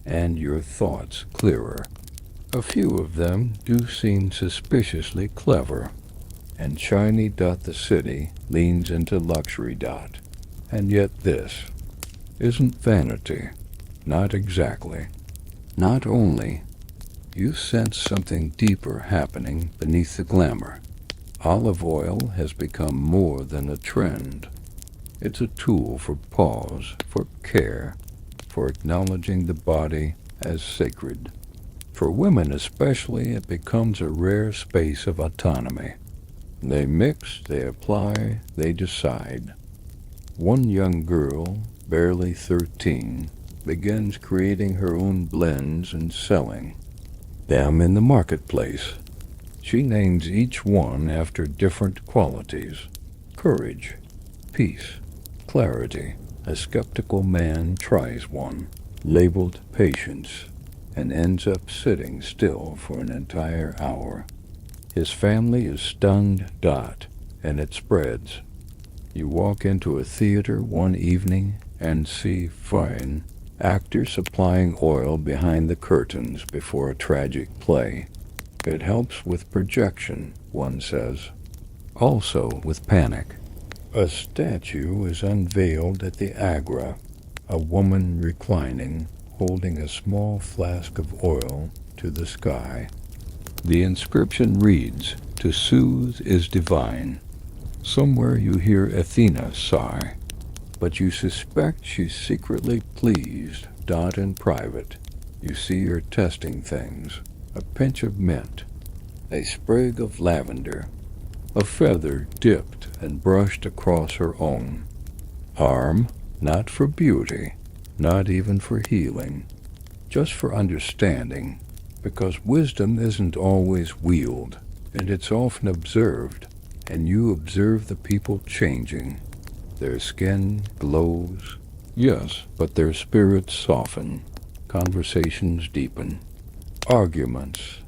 Speaker 1: and your thoughts clearer. A few of them do seem suspiciously clever, and shiny. The city leans into luxury. And yet this isn't vanity. Not exactly. Not only. You sense something deeper happening beneath the glamour. Olive oil has become more than a trend. It's a tool for pause, for care, for acknowledging the body as sacred. For women especially, it becomes a rare space of autonomy. They mix, they apply, they decide. One young girl, barely 13, begins creating her own blends and selling them in the marketplace. She names each one after different qualities: courage, peace, clarity. A skeptical man tries one, labeled patience, and ends up sitting still for an entire hour. His family is stunned. And it spreads. You walk into a theater one evening and see fine actors applying oil behind the curtains before a tragic play. It helps with projection, one says. Also with panic. A statue is unveiled at the Agra, a woman reclining, holding a small flask of oil to the sky. The inscription reads, "To soothe is divine." Somewhere you hear Athena sigh, but you suspect she's secretly pleased. In private, you see her testing things: a pinch of mint, a sprig of lavender, a feather dipped and brushed across her own arm, not for beauty, not even for healing, just for understanding, because wisdom isn't always wielded, and it's often observed, and you observe the people changing. Their skin glows, yes, but their spirits soften, conversations deepen, arguments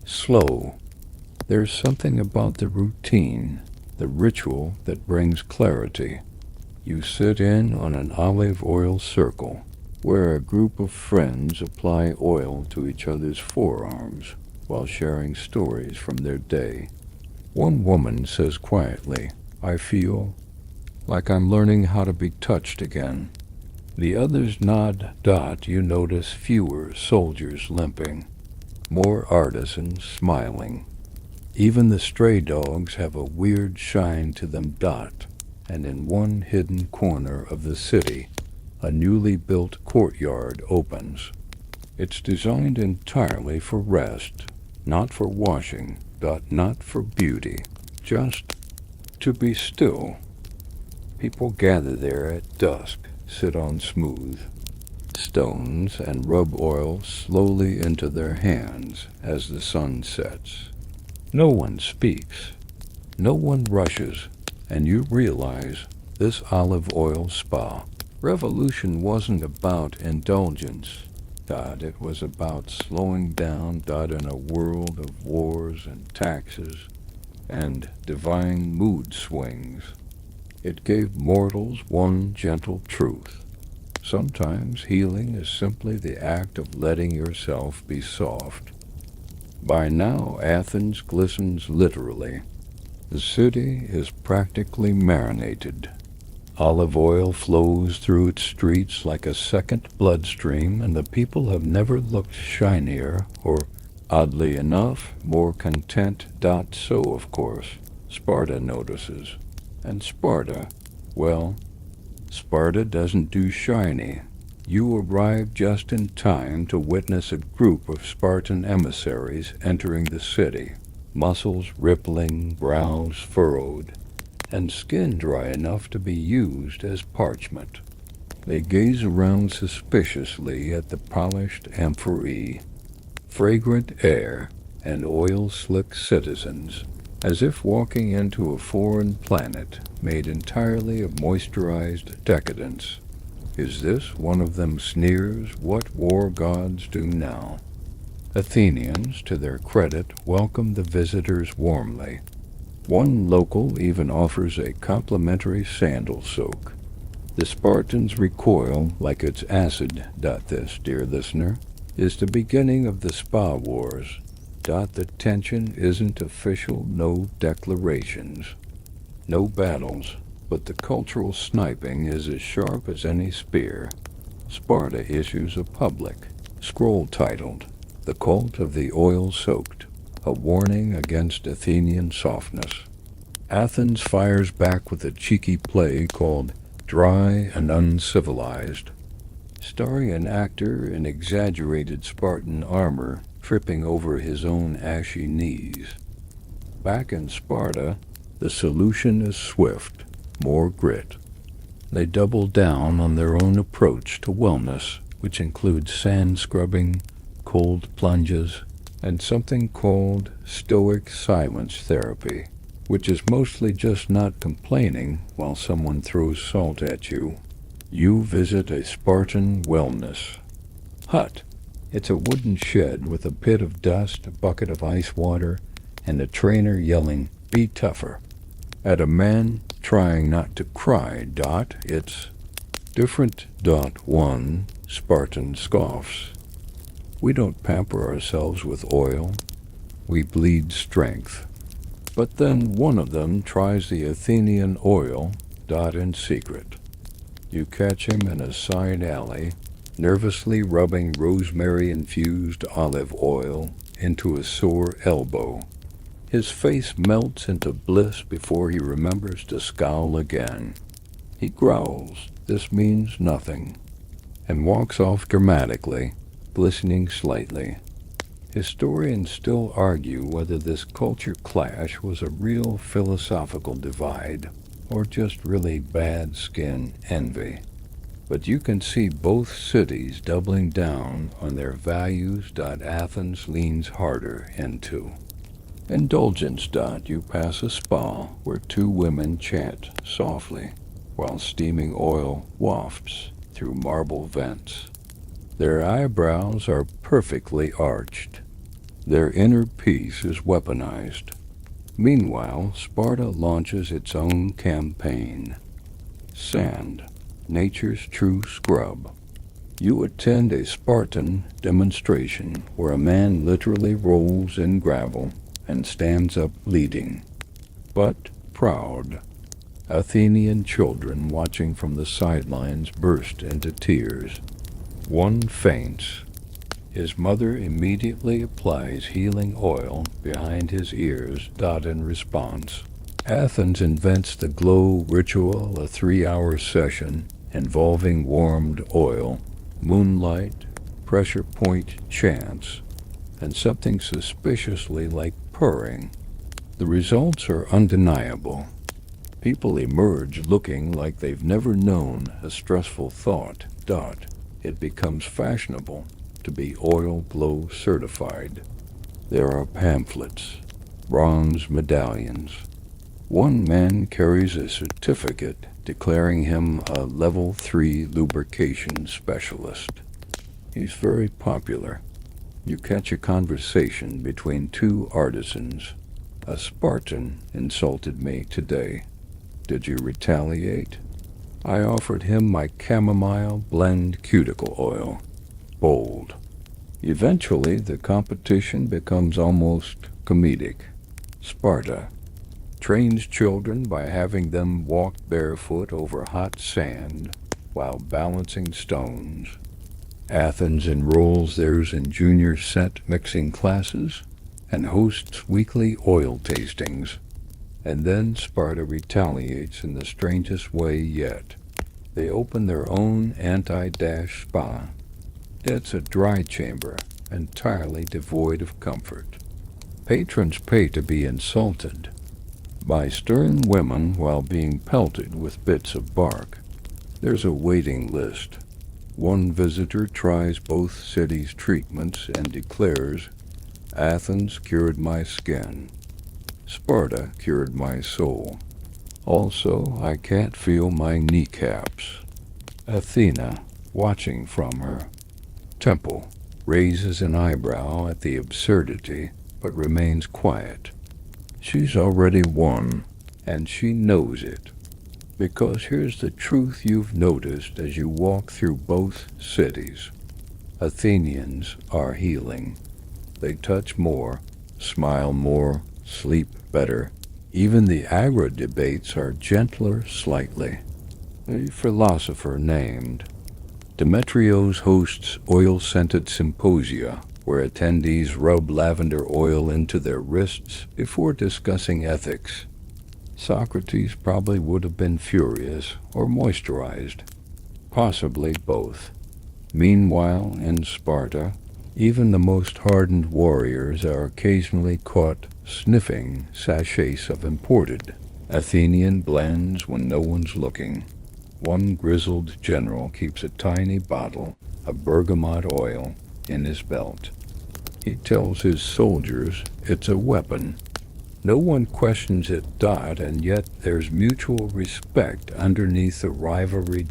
Speaker 1: slow. There's something about the routine, the ritual that brings clarity. You sit in on an olive oil circle, where a group of friends apply oil to each other's forearms while sharing stories from their day. One woman says quietly, "I feel like I'm learning how to be touched again." The others nod. You notice fewer soldiers limping, more artisans smiling. Even the stray dogs have a weird shine to them. And in one hidden corner of the city, a newly built courtyard opens. It's designed entirely for rest, not for washing. Not for beauty, just to be still. People gather there at dusk, sit on smooth stones, and rub oil slowly into their hands as the sun sets. No one speaks, no one rushes, and you realize this olive oil spa revolution wasn't about indulgence. It was about slowing down. In a world of wars and taxes and divine mood swings. It gave mortals one gentle truth. Sometimes healing is simply the act of letting yourself be soft. By now, Athens glistens literally. The city is practically marinated. Olive oil flows through its streets like a second bloodstream, and the people have never looked shinier or, oddly enough, more content. So, of course, Sparta notices. And Sparta, well, Sparta doesn't do shiny. You arrive just in time to witness a group of Spartan emissaries entering the city, muscles rippling, brows furrowed, and skin dry enough to be used as parchment. They gaze around suspiciously at the polished amphorae, fragrant air, and oil-slick citizens, as if walking into a foreign planet made entirely of moisturized decadence. Is this, one of them sneers, what war gods do now? Athenians, to their credit, welcome the visitors warmly. One local even offers a complimentary sandal soak. The Spartans recoil like it's acid. This, dear listener, is the beginning of the spa wars. The tension isn't official, no declarations, no battles, but the cultural sniping is as sharp as any spear. Sparta issues a public scroll titled, "The Cult of the Oil-Soaked," a warning against Athenian softness. Athens fires back with a cheeky play called Dry and Uncivilized, starring an actor in exaggerated Spartan armor tripping over his own ashy knees. Back in Sparta, the solution is swift, more grit. They double down on their own approach to wellness, which includes sand scrubbing, cold plunges, and something called stoic silence therapy, which is mostly just not complaining while someone throws salt at you. You visit a Spartan wellness hut. It's a wooden shed with a pit of dust, a bucket of ice water, and a trainer yelling, "Be tougher," at a man trying not to cry. It's different. One Spartan scoffs. We don't pamper ourselves with oil. We bleed strength. But then one of them tries the Athenian oil. In secret. You catch him in a side alley, nervously rubbing rosemary-infused olive oil into a sore elbow. His face melts into bliss before he remembers to scowl again. He growls, "This means nothing," and walks off dramatically, glistening slightly. Historians still argue whether this culture clash was a real philosophical divide, or just really bad skin envy. But you can see both cities doubling down on their values. Athens leans harder into indulgence. You pass a spa where two women chant softly while steaming oil wafts through marble vents. Their eyebrows are perfectly arched. Their inner peace is weaponized. Meanwhile, Sparta launches its own campaign. Sand, nature's true scrub. You attend a Spartan demonstration where a man literally rolls in gravel and stands up bleeding, but proud. Athenian children watching from the sidelines burst into tears. One faints. His mother immediately applies healing oil behind his ears. In response, Athens invents the glow ritual, a 3-hour session involving warmed oil, moonlight, pressure point chants, and something suspiciously like purring. The results are undeniable. People emerge looking like they've never known a stressful thought. It becomes fashionable to be oil glow certified. There are pamphlets, bronze medallions. One man carries a certificate declaring him a level 3 lubrication specialist. He's very popular. You catch a conversation between two artisans. A Spartan insulted me today. Did you retaliate? I offered him my chamomile blend cuticle oil. Bold. Eventually, the competition becomes almost comedic. Sparta trains children by having them walk barefoot over hot sand while balancing stones. Athens enrolls theirs in junior scent mixing classes and hosts weekly oil tastings. And then Sparta retaliates in the strangest way yet. They open their own anti-dash spa. It's a dry chamber, entirely devoid of comfort. Patrons pay to be insulted by stern women while being pelted with bits of bark. There's a waiting list. One visitor tries both cities' treatments and declares, Athens cured my skin. Sparta cured my soul. Also, I can't feel my kneecaps. Athena, watching from her temple, raises an eyebrow at the absurdity, but remains quiet. She's already won, and she knows it. Because here's the truth you've noticed as you walk through both cities. Athenians are healing. They touch more, smile more, sleep better. Even the agra debates are gentler slightly. A philosopher named Demetrios hosts oil-scented symposia where attendees rub lavender oil into their wrists before discussing ethics. Socrates probably would have been furious or moisturized, possibly both. Meanwhile, in Sparta, even the most hardened warriors are occasionally caught sniffing sachets of imported Athenian blends when no one's looking. One grizzled general keeps a tiny bottle of bergamot oil in his belt. He tells his soldiers it's a weapon. No one questions it. And yet there's mutual respect underneath the rivalry.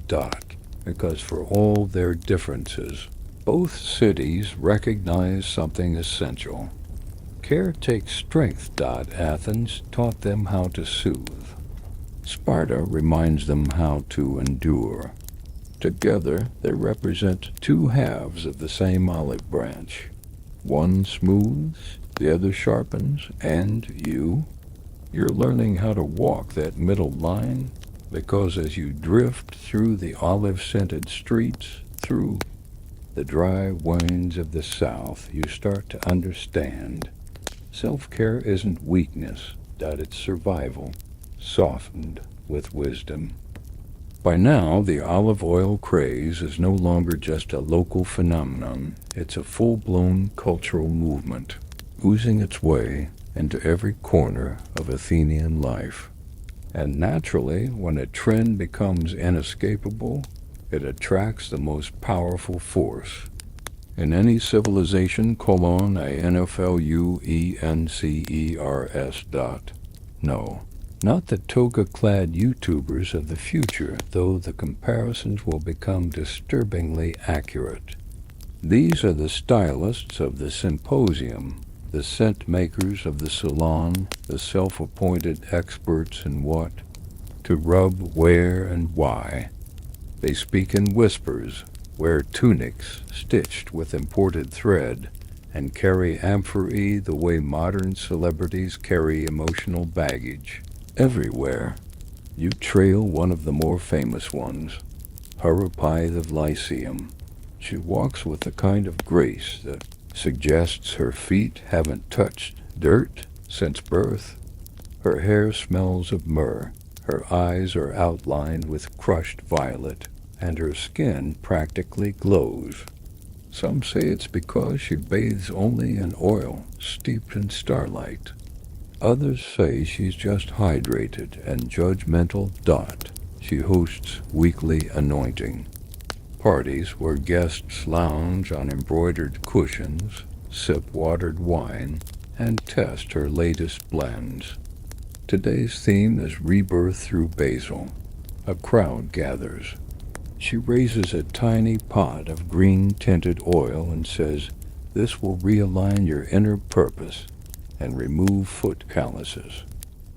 Speaker 1: Because for all their differences, both cities recognize something essential. Care takes strength. Athens taught them how to soothe. Sparta reminds them how to endure. Together, they represent two halves of the same olive branch. One smooths, the other sharpens, and you're learning how to walk that middle line, because as you drift through the olive-scented streets, through the dry winds of the South, you start to understand. Self-care isn't weakness, it's survival, softened with wisdom. By now, the olive oil craze is no longer just a local phenomenon. It's a full-blown cultural movement, oozing its way into every corner of Athenian life. And naturally, when a trend becomes inescapable, it attracts the most powerful force. In any civilization, ANFLUENCERS. No, not the toga-clad YouTubers of the future, though the comparisons will become disturbingly accurate. These are the stylists of the symposium, the scent makers of the salon, the self-appointed experts in what to rub, where, and why. They speak in whispers, wear tunics stitched with imported thread, and carry amphorae the way modern celebrities carry emotional baggage. Everywhere, You trail one of the more famous ones, Herapythe of Lyceum. She walks with a kind of grace that suggests her feet haven't touched dirt since birth. Her hair smells of myrrh, her eyes are outlined with crushed violet, and her skin practically glows. Some say it's because she bathes only in oil steeped in starlight. Others say she's just hydrated and judgmental. She hosts weekly anointing parties where guests lounge on embroidered cushions, sip watered wine, and test her latest blends. Today's theme is rebirth through basil. A crowd gathers. She raises a tiny pot of green-tinted oil and says, "This will realign your inner purpose and remove foot calluses."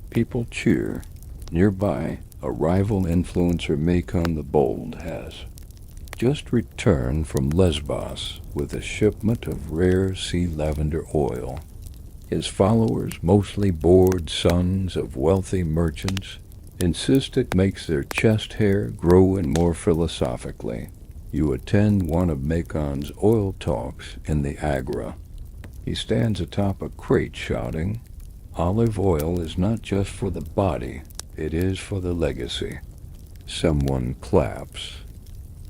Speaker 1: People cheer. Nearby, a rival influencer Macon the Bold has just returned from Lesbos with a shipment of rare sea lavender oil. His followers, mostly bored sons of wealthy merchants, insist it makes their chest hair grow in more philosophically. You attend one of Macon's oil talks in the Agra. He stands atop a crate shouting, "Olive oil is not just for the body, it is for the legacy." Someone claps.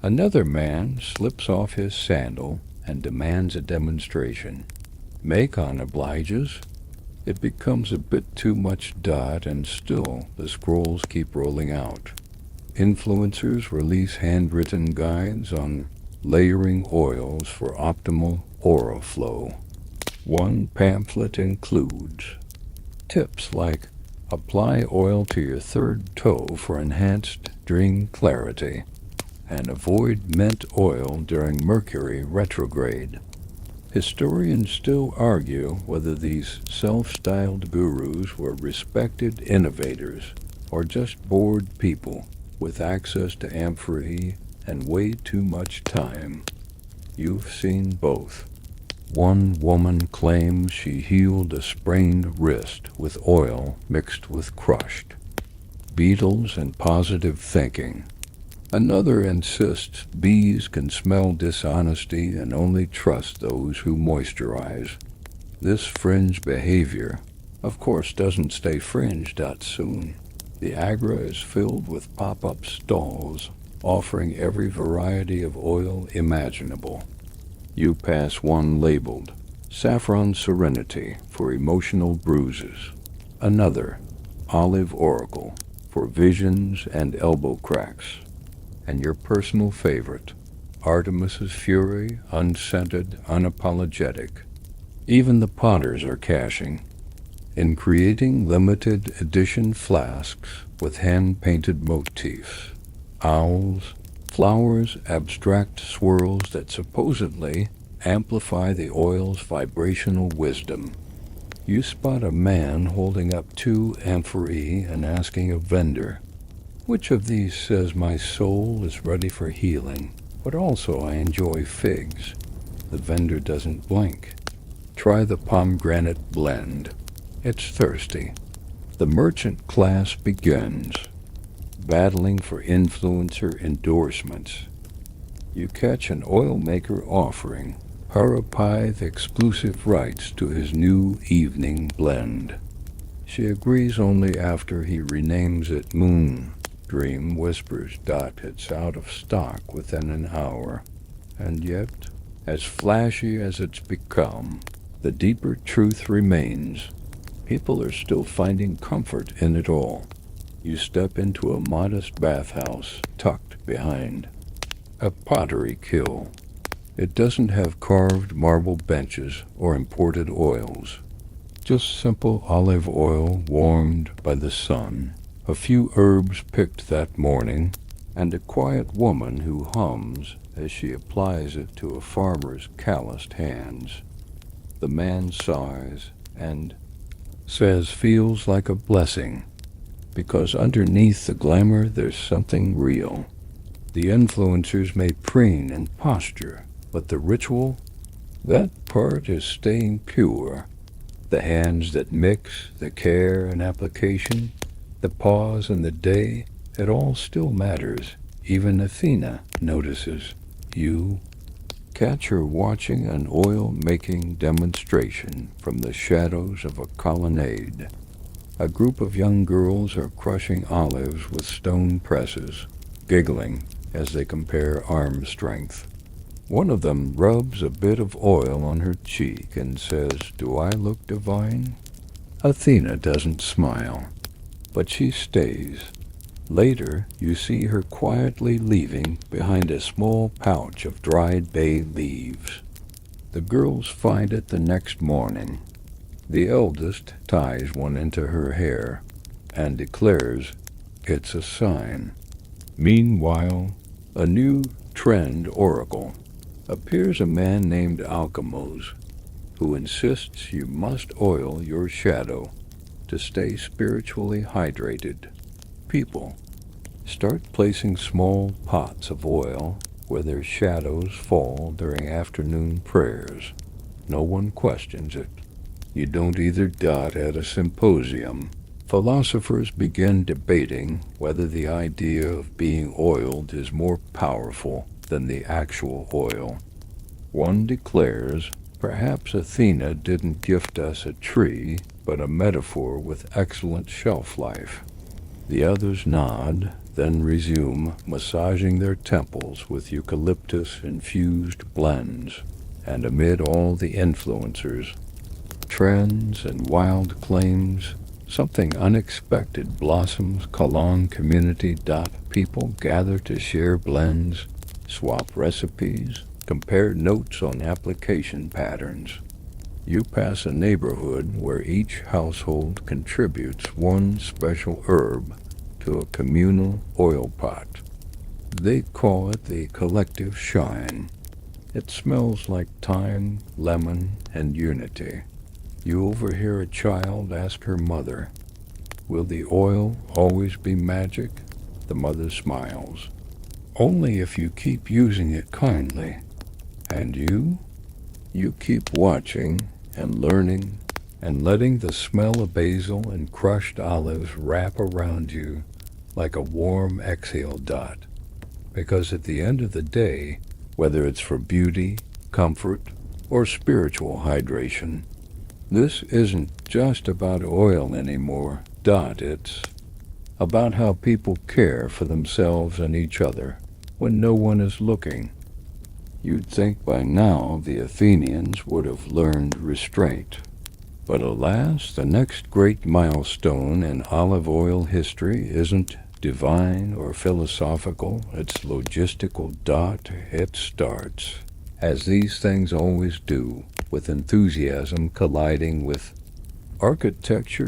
Speaker 1: Another man slips off his sandal and demands a demonstration. Macon obliges. It becomes a bit too much and still the scrolls keep rolling out. Influencers release handwritten guides on layering oils for optimal aura flow. One pamphlet includes tips like apply oil to your third toe for enhanced dream clarity and avoid mint oil during Mercury retrograde. Historians still argue whether these self-styled gurus were respected innovators or just bored people with access to amphorae and way too much time. You've seen both. One woman claims she healed a sprained wrist with oil mixed with crushed beetles and positive thinking. Another insists bees can smell dishonesty and only trust those who moisturize. This fringe behavior, of course, doesn't stay fringe soon. The Agra is filled with pop-up stalls offering every variety of oil imaginable. You pass one labeled Saffron Serenity for emotional bruises, another Olive Oracle for visions and elbow cracks, and your personal favorite, Artemis's Fury, unscented, unapologetic. Even the potters are cashing in creating limited edition flasks with hand-painted motifs, owls, flowers, abstract swirls that supposedly amplify the oil's vibrational wisdom. You spot a man holding up 2 amphorae and asking a vendor, "Which of these says my soul is ready for healing, but also I enjoy figs?" The vendor doesn't blink. Try the pomegranate blend. It's thirsty. The merchant class begins, battling for influencer endorsements. You catch an oil maker offering Herapythe exclusive rights to his new evening blend. She agrees only after he renames it Moon. Dream whispers it's out of stock within an hour. And yet, as flashy as it's become, the deeper truth remains. People are still finding comfort in it all. You step into a modest bathhouse tucked behind a pottery kiln. It doesn't have carved marble benches or imported oils. Just simple olive oil warmed by the sun, a few herbs picked that morning, and a quiet woman who hums as she applies it to a farmer's calloused hands. The man sighs and says feels like a blessing, because underneath the glamour there's something real. The influencers may preen and posture, but the ritual, that part is staying pure. The hands that mix, the care and application, The pause in the day, it all still matters. Even Athena notices. You catch her watching an oil-making demonstration from the shadows of a colonnade. A group of young girls are crushing olives with stone presses, giggling as they compare arm strength. One of them rubs a bit of oil on her cheek and says, "Do I look divine?" Athena doesn't smile, but she stays. Later, you see her quietly leaving behind a small pouch of dried bay leaves. The girls find it the next morning. The eldest ties one into her hair and declares it's a sign. Meanwhile, a new trend oracle appears, a man named Alchemos, who insists you must oil your shadow to stay spiritually hydrated. People start placing small pots of oil where their shadows fall during afternoon prayers. No one questions it. You don't either. At a symposium, philosophers begin debating whether the idea of being oiled is more powerful than the actual oil. One declares, perhaps Athena didn't gift us a tree, but a metaphor with excellent shelf life. The others nod, then resume massaging their temples with eucalyptus-infused blends. And amid all the influencers, trends, and wild claims, something unexpected blossoms. Cologne community. People gather to share blends, swap recipes, compare notes on application patterns. You pass a neighborhood where each household contributes one special herb to a communal oil pot. They call it the collective shine. It smells like thyme, lemon, and unity. You overhear a child ask her mother, "Will the oil always be magic?" The mother smiles. "Only if you keep using it kindly." And you? You keep watching and learning and letting the smell of basil and crushed olives wrap around you like a warm exhale. Because at the end of the day, whether it's for beauty, comfort, or spiritual hydration, this isn't just about oil anymore. It's about how people care for themselves and each other when no one is looking. You'd think by now the Athenians would have learned restraint. But alas, the next great milestone in olive oil history isn't divine or philosophical, it's logistical. It starts, as these things always do, with enthusiasm colliding with architecture.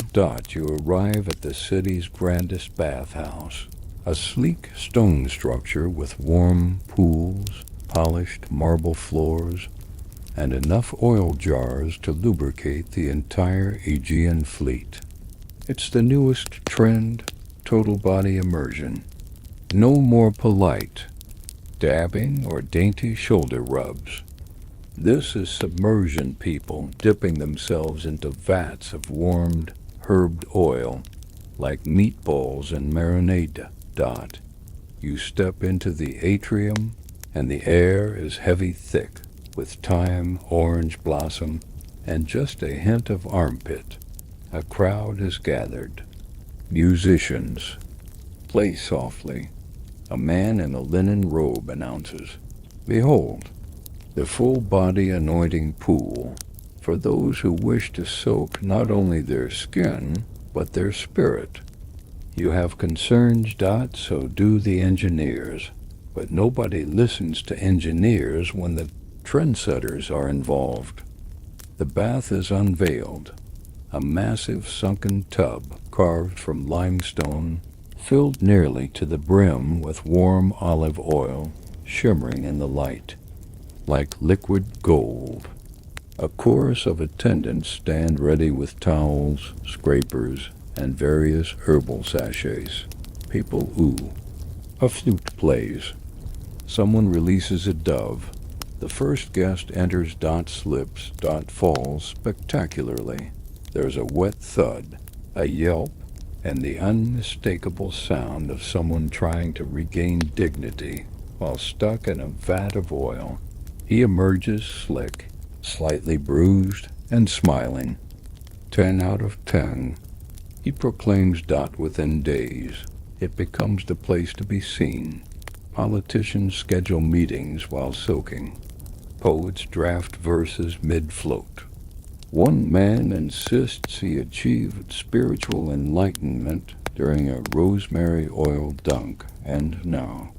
Speaker 1: You arrive at the city's grandest bathhouse, a sleek stone structure with warm pools, polished marble floors, and enough oil jars to lubricate the entire Aegean fleet. It's the newest trend, total body immersion. No more polite dabbing or dainty shoulder rubs. This is submersion, people dipping themselves into vats of warmed, herbed oil, like meatballs in marinade. You step into the atrium, and the air is heavy thick with thyme, orange blossom, and just a hint of armpit. A crowd is gathered. Musicians play softly. A man in a linen robe announces, "Behold, the full-body anointing pool for those who wish to soak not only their skin, but their spirit." You have concerns. So do the engineers. But nobody listens to engineers when the trendsetters are involved. The bath is unveiled. A massive sunken tub carved from limestone, filled nearly to the brim with warm olive oil, shimmering in the light, like liquid gold. A chorus of attendants stand ready with towels, scrapers, and various herbal sachets. People ooh. A flute plays. Someone releases a dove. The first guest enters. Slips. Falls spectacularly. There's a wet thud, a yelp, and the unmistakable sound of someone trying to regain dignity while stuck in a vat of oil. He emerges slick, slightly bruised, and smiling. 10 out of 10. He proclaims Dot within days. It becomes the place to be seen. Politicians schedule meetings while soaking. Poets draft verses mid-float. One man insists he achieved spiritual enlightenment during a rosemary oil dunk, and now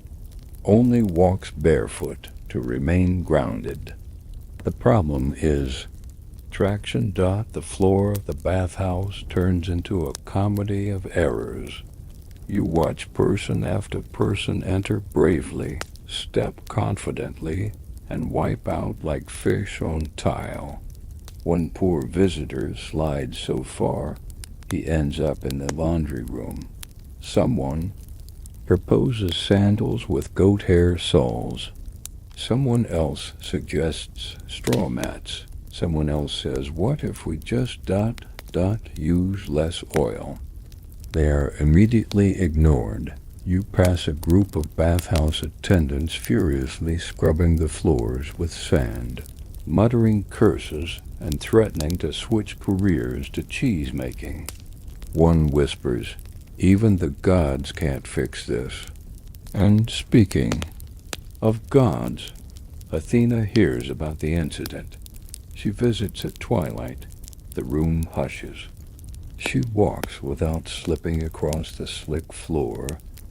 Speaker 1: only walks barefoot to remain grounded. The problem is traction. The floor of the bathhouse turns into a comedy of errors. You watch person after person enter bravely, step confidently, and wipe out like fish on tile. One poor visitor slides so far, he ends up in the laundry room. Someone proposes sandals with goat hair soles. Someone else suggests straw mats. Someone else says, what if we just use less oil? They are immediately ignored. You pass a group of bathhouse attendants furiously scrubbing the floors with sand, muttering curses and threatening to switch careers to cheese making. One whispers, even the gods can't fix this. And speaking of gods, Athena hears about the incident. She visits at twilight. The room hushes. She walks without slipping across the slick floor,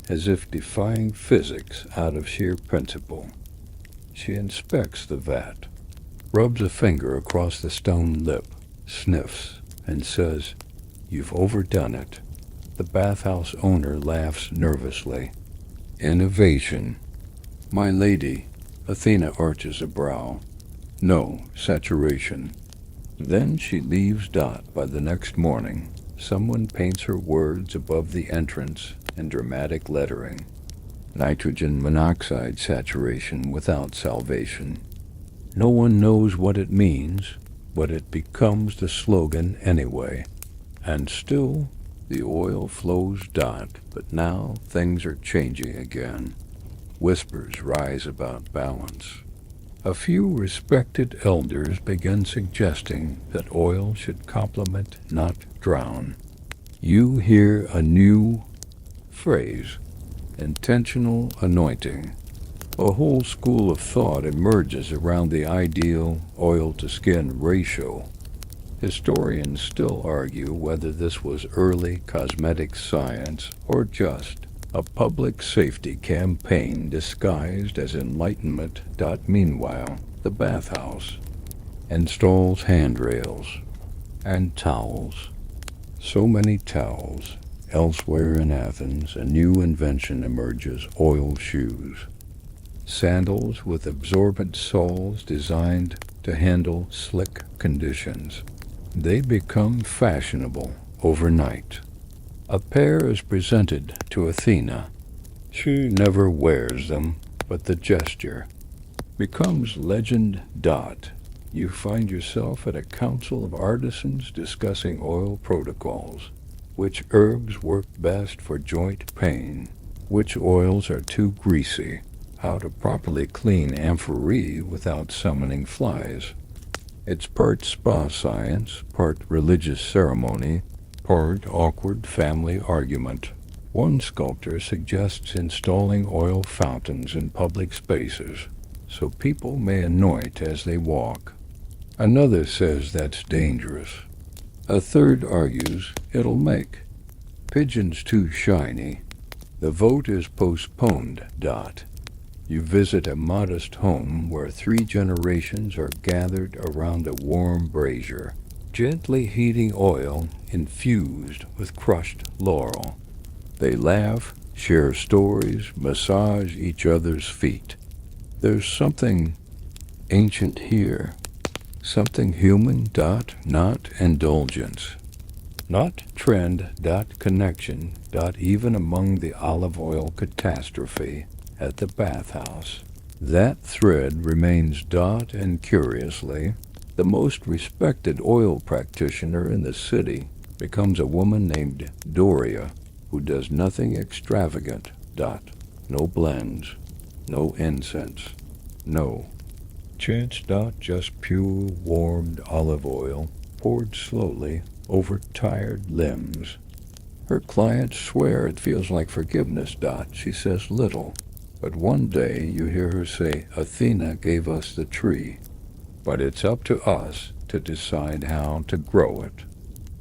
Speaker 1: as if defying physics out of sheer principle. She inspects the vat, rubs a finger across the stone lip, sniffs, and says, "You've overdone it." The bathhouse owner laughs nervously. Innovation. "My lady," Athena arches a brow. "No, saturation." Then she leaves Dot by the next morning. Someone paints her words above the entrance in dramatic lettering. Nitrogen monoxide saturation without salvation. No one knows what it means, but it becomes the slogan anyway. And still, the oil flows. But now things are changing again. Whispers rise about balance. A few respected elders begin suggesting that oil should complement, not drown. You hear a new phrase, intentional anointing. A whole school of thought emerges around the ideal oil-to-skin ratio. Historians still argue whether this was early cosmetic science or just a public safety campaign disguised as enlightenment. Meanwhile, the bathhouse installs handrails and towels. So many towels. Elsewhere in Athens, a new invention emerges: oil shoes. Sandals with absorbent soles designed to handle slick conditions. They become fashionable overnight. A pair is presented to Athena. She never wears them, but the gesture becomes legend. You find yourself at a council of artisans discussing oil protocols. Which herbs work best for joint pain? Which oils are too greasy? How to properly clean amphorae without summoning flies. It's part spa science, part religious ceremony, part awkward family argument. One sculptor suggests installing oil fountains in public spaces so people may anoint as they walk. Another says that's dangerous. A third argues it'll make pigeons too shiny. The vote is postponed. You visit a modest home where 3 generations are gathered around a warm brazier, gently heating oil infused with crushed laurel. They laugh, share stories, massage each other's feet. There's something ancient here, something human. Not indulgence, not trend. Connection. Even among the olive oil catastrophe at the bathhouse, that thread remains. And curiously, the most respected oil practitioner in the city becomes a woman named Doria, who does nothing extravagant. No blends, no incense, no chance. Just pure warmed olive oil poured slowly over tired limbs. Her clients swear it feels like forgiveness. She says little, but one day you hear her say, Athena gave us the tree, but it's up to us to decide how to grow it.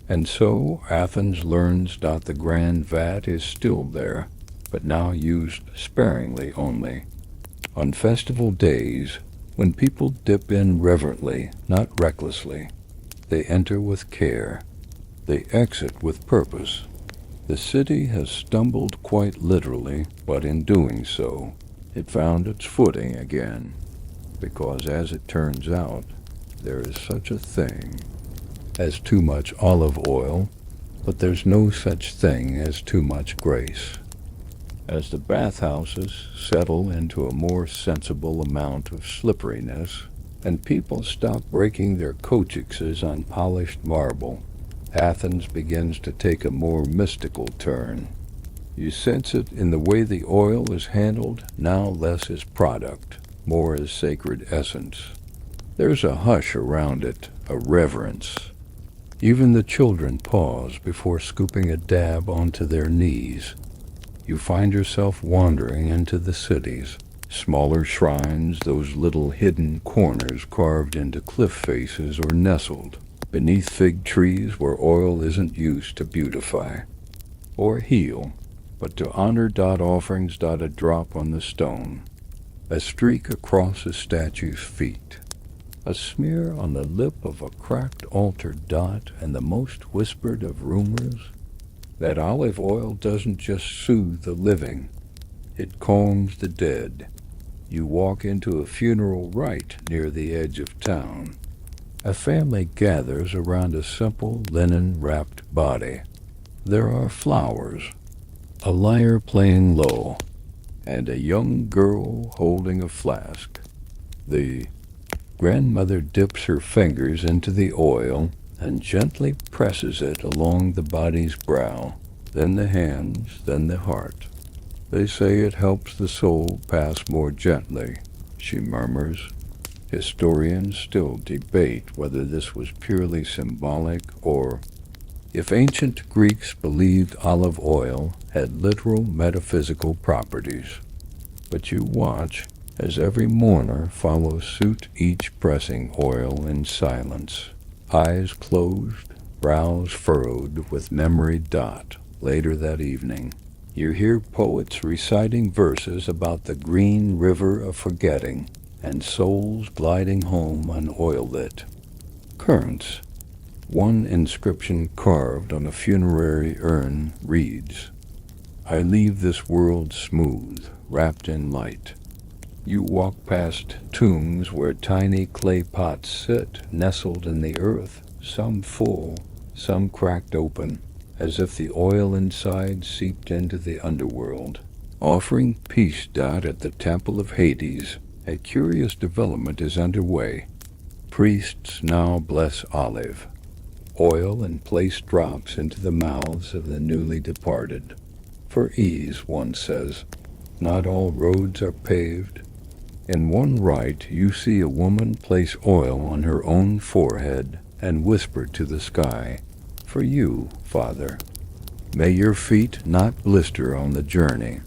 Speaker 1: And so Athens learns. The grand vat is still there, but now used sparingly only. On festival days, when people dip in reverently, not recklessly, they enter with care. They exit with purpose. The city has stumbled quite literally, but in doing so, it found its footing again. Because as it turns out, there is such a thing as too much olive oil, but there's no such thing as too much grace. As the bathhouses settle into a more sensible amount of slipperiness, and people stop breaking their coccyxes on polished marble, Athens begins to take a more mystical turn. You sense it in the way the oil is handled, now less as product, more as sacred essence. There's a hush around it, a reverence. Even the children pause before scooping a dab onto their knees. You find yourself wandering into the cities, smaller shrines, those little hidden corners carved into cliff faces or nestled beneath fig trees where oil isn't used to beautify or heal, but to honor. Offerings. A drop on the stone, a streak across a statue's feet, a smear on the lip of a cracked altar. And the most whispered of rumors, that olive oil doesn't just soothe the living, it calms the dead. You walk into a funeral rite near the edge of town. A family gathers around a simple linen-wrapped body. There are flowers, a lyre playing low, and a young girl holding a flask. The grandmother dips her fingers into the oil and gently presses it along the body's brow, then the hands, then the heart. They say it helps the soul pass more gently, she murmurs. Historians still debate whether this was purely symbolic or if ancient Greeks believed olive oil had literal metaphysical properties. But you watch as every mourner follows suit, each pressing oil in silence, eyes closed, brows furrowed with memory. Later that evening, you hear poets reciting verses about the green river of forgetting and souls gliding home on oil-lit currents. One inscription carved on a funerary urn reads, I leave this world smooth, wrapped in light. You walk past tombs where tiny clay pots sit, nestled in the earth, some full, some cracked open, as if the oil inside seeped into the underworld. Offering peace. At the Temple of Hades, a curious development is underway. Priests now bless olive oil and place drops into the mouths of the newly departed. For ease, one says, not all roads are paved. In one rite, you see a woman place oil on her own forehead and whisper to the sky, for you, Father, may your feet not blister on the journey.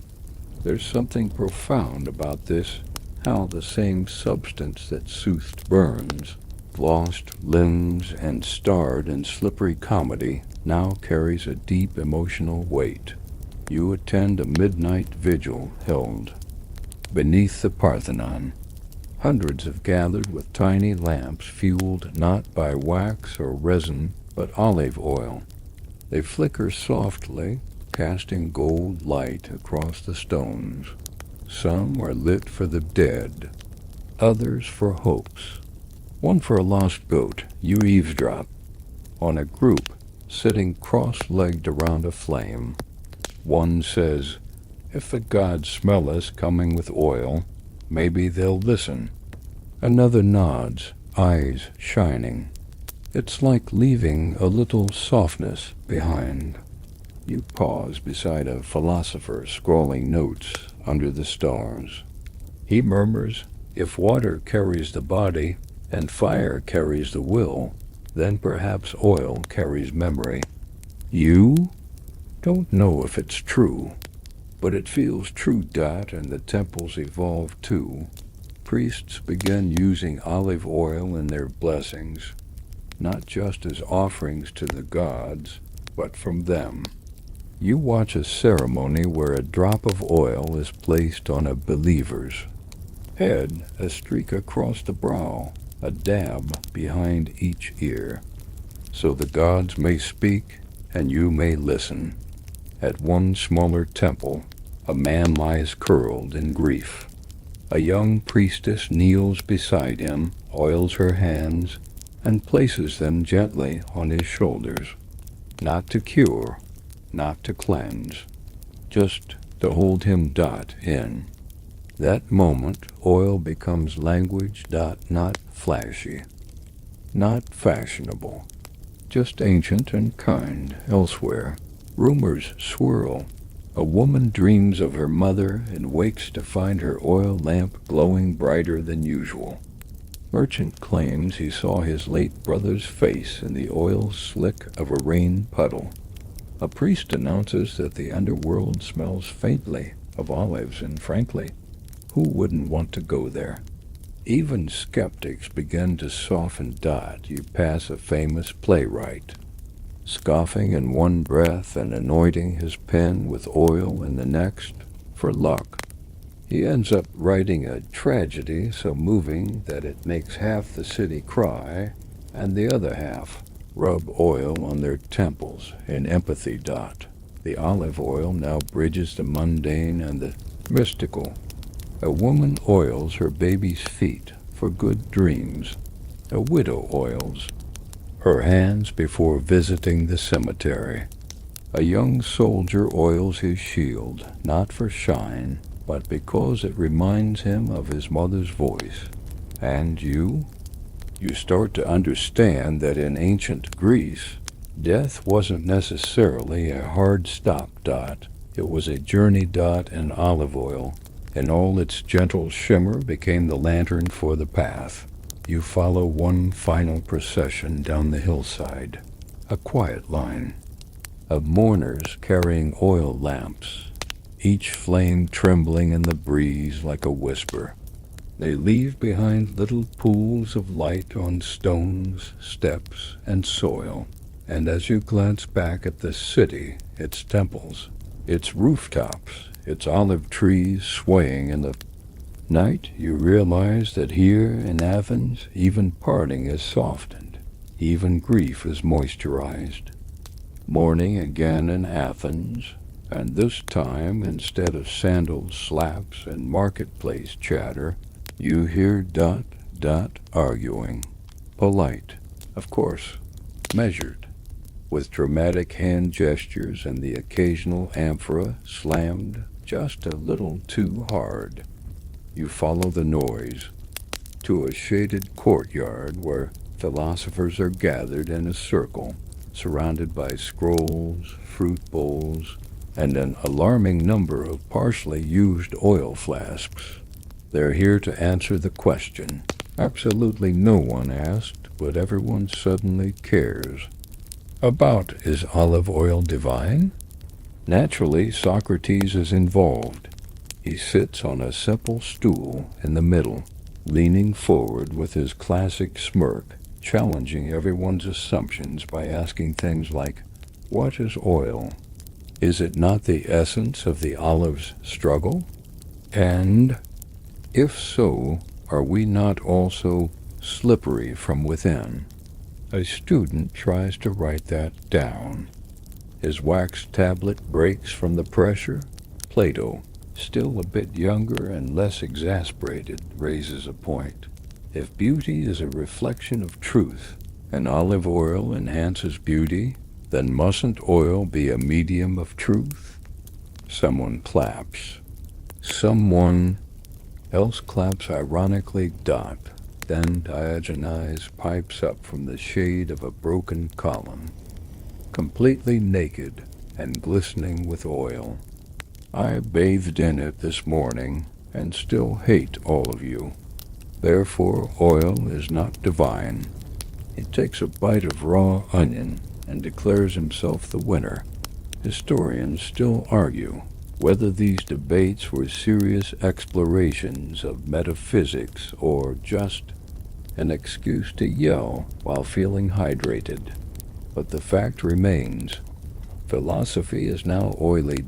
Speaker 1: There's something profound about this, how the same substance that soothed burns, lost limbs, and starred in slippery comedy now carries a deep emotional weight. You attend a midnight vigil held beneath the Parthenon. Hundreds have gathered with tiny lamps fueled not by wax or resin, but olive oil. They flicker softly, casting gold light across the stones. Some are lit for the dead, others for hopes. One for a lost goat. You eavesdrop on a group sitting cross-legged around a flame. One says, if the gods smell us coming with oil, maybe they'll listen. Another nods, eyes shining. It's like leaving a little softness behind. You pause beside a philosopher scrawling notes under the stars. He murmurs, "If water carries the body and fire carries the will, then perhaps oil carries memory." You don't know if it's true, but it feels true. And the temples evolve too. Priests began using olive oil in their blessings, not just as offerings to the gods, but from them. You watch a ceremony where a drop of oil is placed on a believer's head, a streak across the brow, a dab behind each ear, so the gods may speak and you may listen. At one smaller temple, a man lies curled in grief. A young priestess kneels beside him, oils her hands, and places them gently on his shoulders. Not to cure, not to cleanse, just to hold him in. That moment, oil becomes language. Not flashy, not fashionable, just ancient and kind. Elsewhere, rumors swirl. A woman dreams of her mother and wakes to find her oil lamp glowing brighter than usual. Merchant claims he saw his late brother's face in the oil slick of a rain puddle. A priest announces that the underworld smells faintly of olives, and frankly, who wouldn't want to go there? Even skeptics begin to soften. You pass a famous playwright, scoffing in one breath and anointing his pen with oil in the next for luck. He ends up writing a tragedy so moving that it makes half the city cry and the other half rub oil on their temples in empathy. The olive oil now bridges the mundane and the mystical. A woman oils her baby's feet for good dreams. A widow oils her hands before visiting the cemetery. A young soldier oils his shield, not for shine, but because it reminds him of his mother's voice. And you start to understand that in ancient Greece, death wasn't necessarily a hard stop. It was a journey. And olive oil, in all its gentle shimmer, became the lantern for the path. You follow one final procession down the hillside, a quiet line of mourners carrying oil lamps, each flame trembling in the breeze like a whisper. They leave behind little pools of light on stones, steps, and soil. And as you glance back at the city, its temples, its rooftops, its olive trees swaying in the night, you realize that here in Athens, even parting is softened, even grief is moisturized. Morning again in Athens, and this time, instead of sandal slaps and marketplace chatter, you hear arguing. Polite, of course, measured, with dramatic hand gestures and the occasional amphora slammed just a little too hard. You follow the noise to a shaded courtyard where philosophers are gathered in a circle, surrounded by scrolls, fruit bowls, and an alarming number of partially used oil flasks. They're here to answer the question absolutely no one asked, but everyone suddenly cares about: is olive oil divine? Naturally, Socrates is involved. He sits on a simple stool in the middle, leaning forward with his classic smirk, challenging everyone's assumptions by asking things like, what is oil? Is it not the essence of the olive's struggle? And if so, are we not also slippery from within? A student tries to write that down. His wax tablet breaks from the pressure. Plato, still a bit younger and less exasperated, raises a point. If beauty is a reflection of truth, and olive oil enhances beauty, then mustn't oil be a medium of truth? Someone claps. Someone else claps ironically. Then Diogenes pipes up from the shade of a broken column, completely naked and glistening with oil. I bathed in it this morning and still hate all of you. Therefore oil is not divine. He takes a bite of raw onion and declares himself the winner. Historians still argue whether these debates were serious explorations of metaphysics or just an excuse to yell while feeling hydrated. But the fact remains, philosophy is now oily.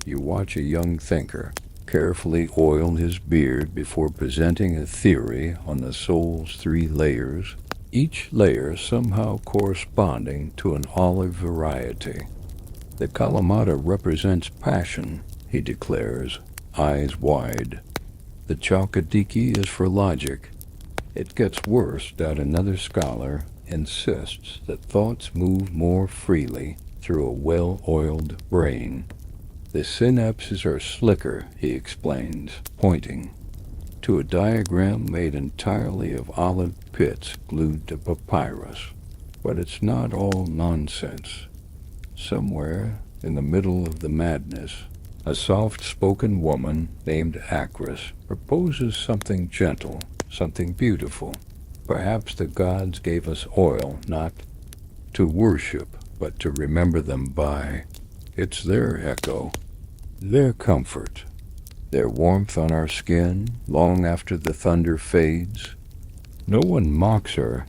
Speaker 1: You watch a young thinker carefully oil his beard before presenting a theory on the soul's 3 layers, each layer somehow corresponding to an olive variety. The Kalamata represents passion, he declares, eyes wide. The Chalkadiki is for logic. It gets worse that another scholar insists that thoughts move more freely through a well-oiled brain. The synapses are slicker, he explains, pointing to a diagram made entirely of olive pits glued to papyrus. But it's not all nonsense. Somewhere in the middle of the madness, a soft-spoken woman named Acris proposes something gentle, something beautiful. Perhaps the gods gave us oil not to worship, but to remember them by. It's their echo, their comfort, their warmth on our skin long after the thunder fades. No one mocks her.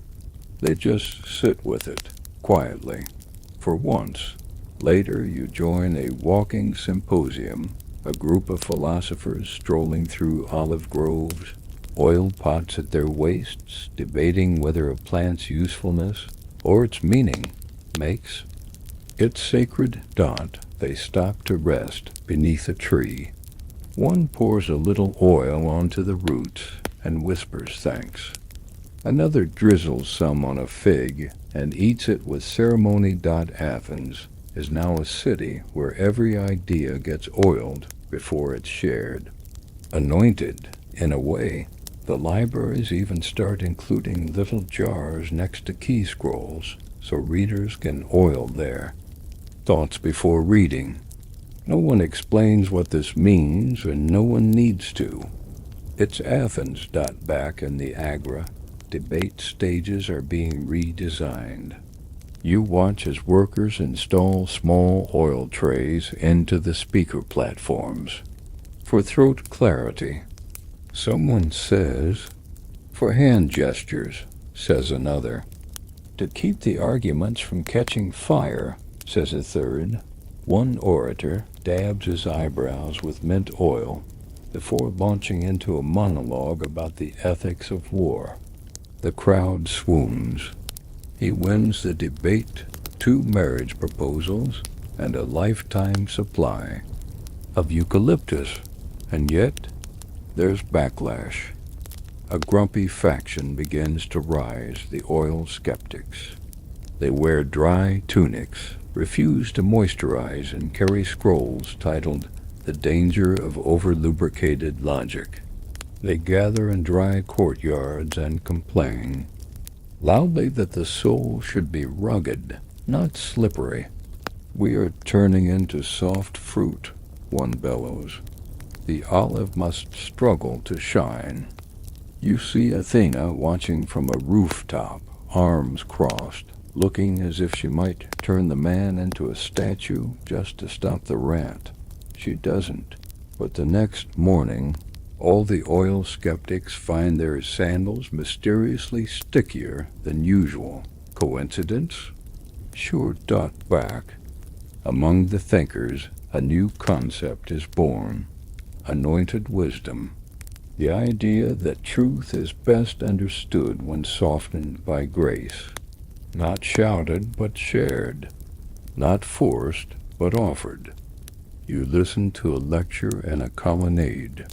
Speaker 1: They just sit with it, quietly, for once. Later you join a walking symposium, a group of philosophers strolling through olive groves, oil pots at their waists, debating whether a plant's usefulness or its meaning makes its sacred. They stop to rest beneath a tree. One pours a little oil onto the roots and whispers thanks. Another drizzles some on a fig and eats it with ceremony. Athens is now a city where every idea gets oiled before it's shared. Anointed, in a way. The libraries even start including little jars next to key scrolls so readers can oil their thoughts before reading. No one explains what this means, and no one needs to. It's Athens. Back in the Agora, debate stages are being redesigned. You watch as workers install small oil trays into the speaker platforms. For throat clarity, someone says. For hand gestures, says another. To keep the arguments from catching fire, says a third. One orator dabs his eyebrows with mint oil before launching into a monologue about the ethics of war. The crowd swoons. He wins the debate, 2 marriage proposals, and a lifetime supply of eucalyptus. And yet, there's backlash. A grumpy faction begins to rise, the oil skeptics. They wear dry tunics, refuse to moisturize, and carry scrolls titled The Danger of Over-Lubricated Logic. They gather in dry courtyards and complain loudly that the soul should be rugged, not slippery. We are turning into soft fruit, one bellows. The olive must struggle to shine. You see Athena watching from a rooftop, arms crossed, looking as if she might turn the man into a statue just to stop the rant. She doesn't. But the next morning, all the oil skeptics find their sandals mysteriously stickier than usual. Coincidence? Sure. Back. Among the thinkers, a new concept is born. Anointed wisdom. The idea that truth is best understood when softened by grace. Not shouted, but shared. Not forced, but offered. You listen to a lecture in a colonnade.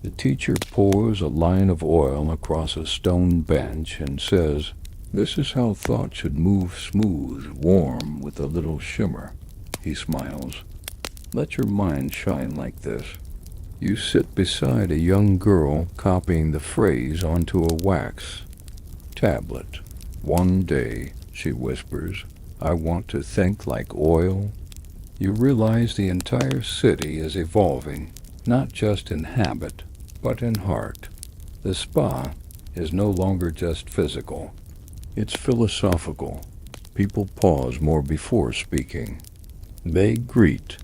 Speaker 1: The teacher pours a line of oil across a stone bench and says, "This is how thought should move, smooth, warm, with a little shimmer." He smiles. "Let your mind shine like this." You sit beside a young girl copying the phrase onto a wax tablet. "One day," she whispers, "I want to think like oil." You realize the entire city is evolving, not just in habit, but in heart. The spa is no longer just physical. It's philosophical. People pause more before speaking. They greet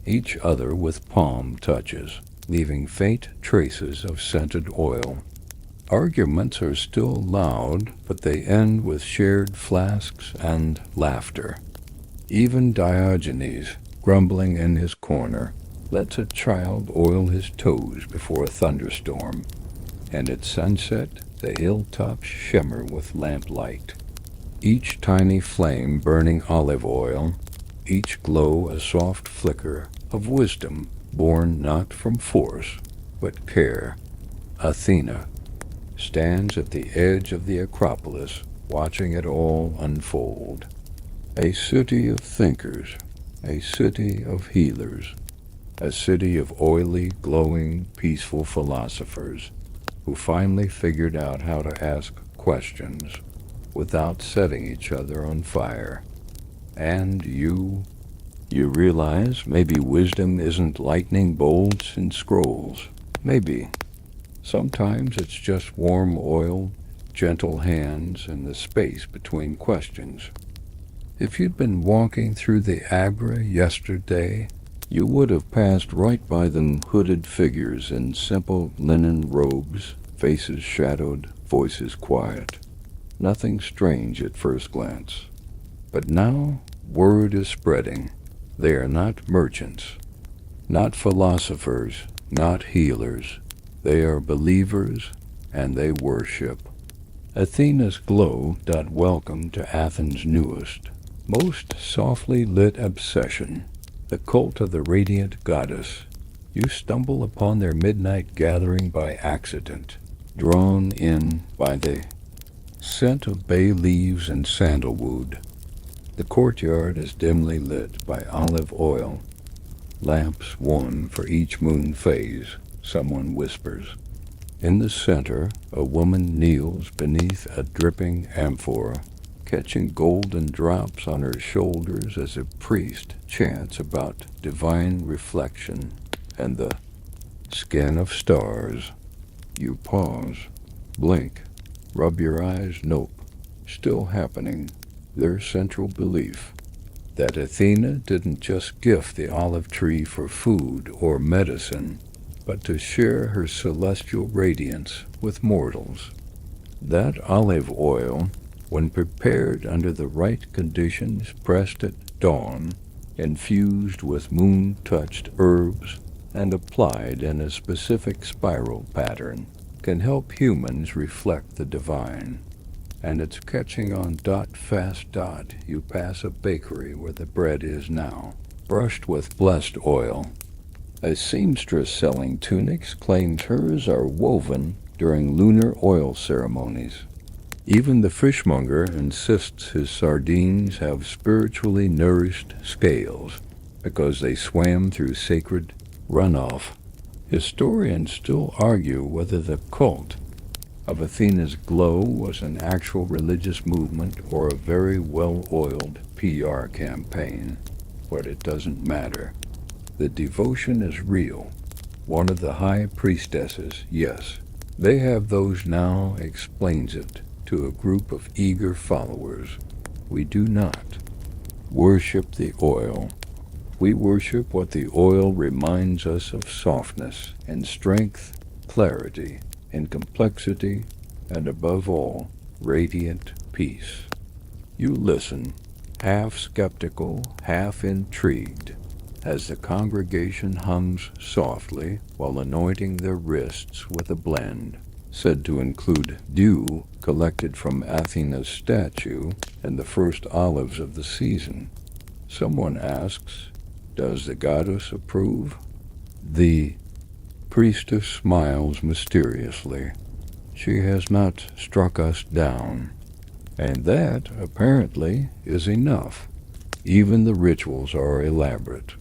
Speaker 1: each other with palm touches, leaving faint traces of scented oil. Arguments are still loud, but they end with shared flasks and laughter. Even Diogenes, grumbling in his corner, lets a child oil his toes before a thunderstorm, and at sunset the hilltops shimmer with lamplight. Each tiny flame burning olive oil, each glow a soft flicker of wisdom born not from force, but care. Athena stands at the edge of the Acropolis, watching it all unfold. A city of thinkers, a city of healers, a city of oily, glowing, peaceful philosophers who finally figured out how to ask questions without setting each other on fire. And you realize maybe wisdom isn't lightning bolts and scrolls. Maybe sometimes it's just warm oil, gentle hands, and the space between questions. If you'd been walking through the Abra yesterday, you would have passed right by them hooded figures in simple linen robes, faces shadowed, voices quiet. Nothing strange at first glance. But now word is spreading. They are not merchants, not philosophers, not healers. They are believers, and they worship. Athena's glow doth welcome to Athens' newest, most softly lit obsession, the cult of the radiant goddess. You stumble upon their midnight gathering by accident, drawn in by the scent of bay leaves and sandalwood. The courtyard is dimly lit by olive oil, lamps one for each moon phase, someone whispers. In the center, a woman kneels beneath a dripping amphora, catching golden drops on her shoulders as a priest chants about divine reflection and the skin of stars. You pause, blink, rub your eyes. Nope, still happening. Their central belief that Athena didn't just gift the olive tree for food or medicine, but to share her celestial radiance with mortals. That olive oil, when prepared under the right conditions, pressed at dawn, infused with moon-touched herbs, and applied in a specific spiral pattern, can help humans reflect the divine. And it's catching on. Fast. You pass a bakery where the bread is now, brushed with blessed oil. A seamstress selling tunics claims hers are woven during lunar oil ceremonies. Even the fishmonger insists his sardines have spiritually nourished scales because they swam through sacred runoff. Historians still argue whether the cult of Athena's glow was an actual religious movement or a very well-oiled PR campaign, but it doesn't matter. The devotion is real. One of the high priestesses, yes, they have those now, explains it to a group of eager followers. We do not worship the oil. We worship what the oil reminds us of: softness and strength, clarity and complexity, and above all, radiant peace. You listen, half skeptical, half intrigued, as the congregation hums softly while anointing their wrists with a blend, said to include dew collected from Athena's statue and the first olives of the season. Someone asks, does the goddess approve? The priestess smiles mysteriously. She has not struck us down. And that, apparently, is enough. Even the rituals are elaborate.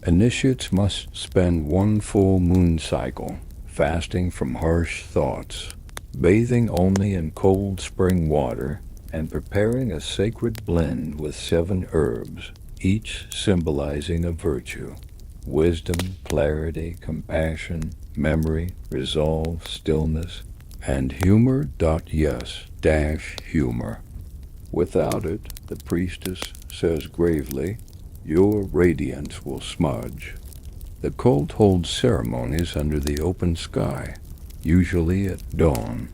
Speaker 1: Initiates must spend one full moon cycle, fasting from harsh thoughts, bathing only in cold spring water, and preparing a sacred blend with 7 herbs, each symbolizing a virtue: wisdom, clarity, compassion, memory, resolve, stillness, and humor. Yes, dash humor. Without it, the priestess says gravely, your radiance will smudge. The cult holds ceremonies under the open sky, usually at dawn.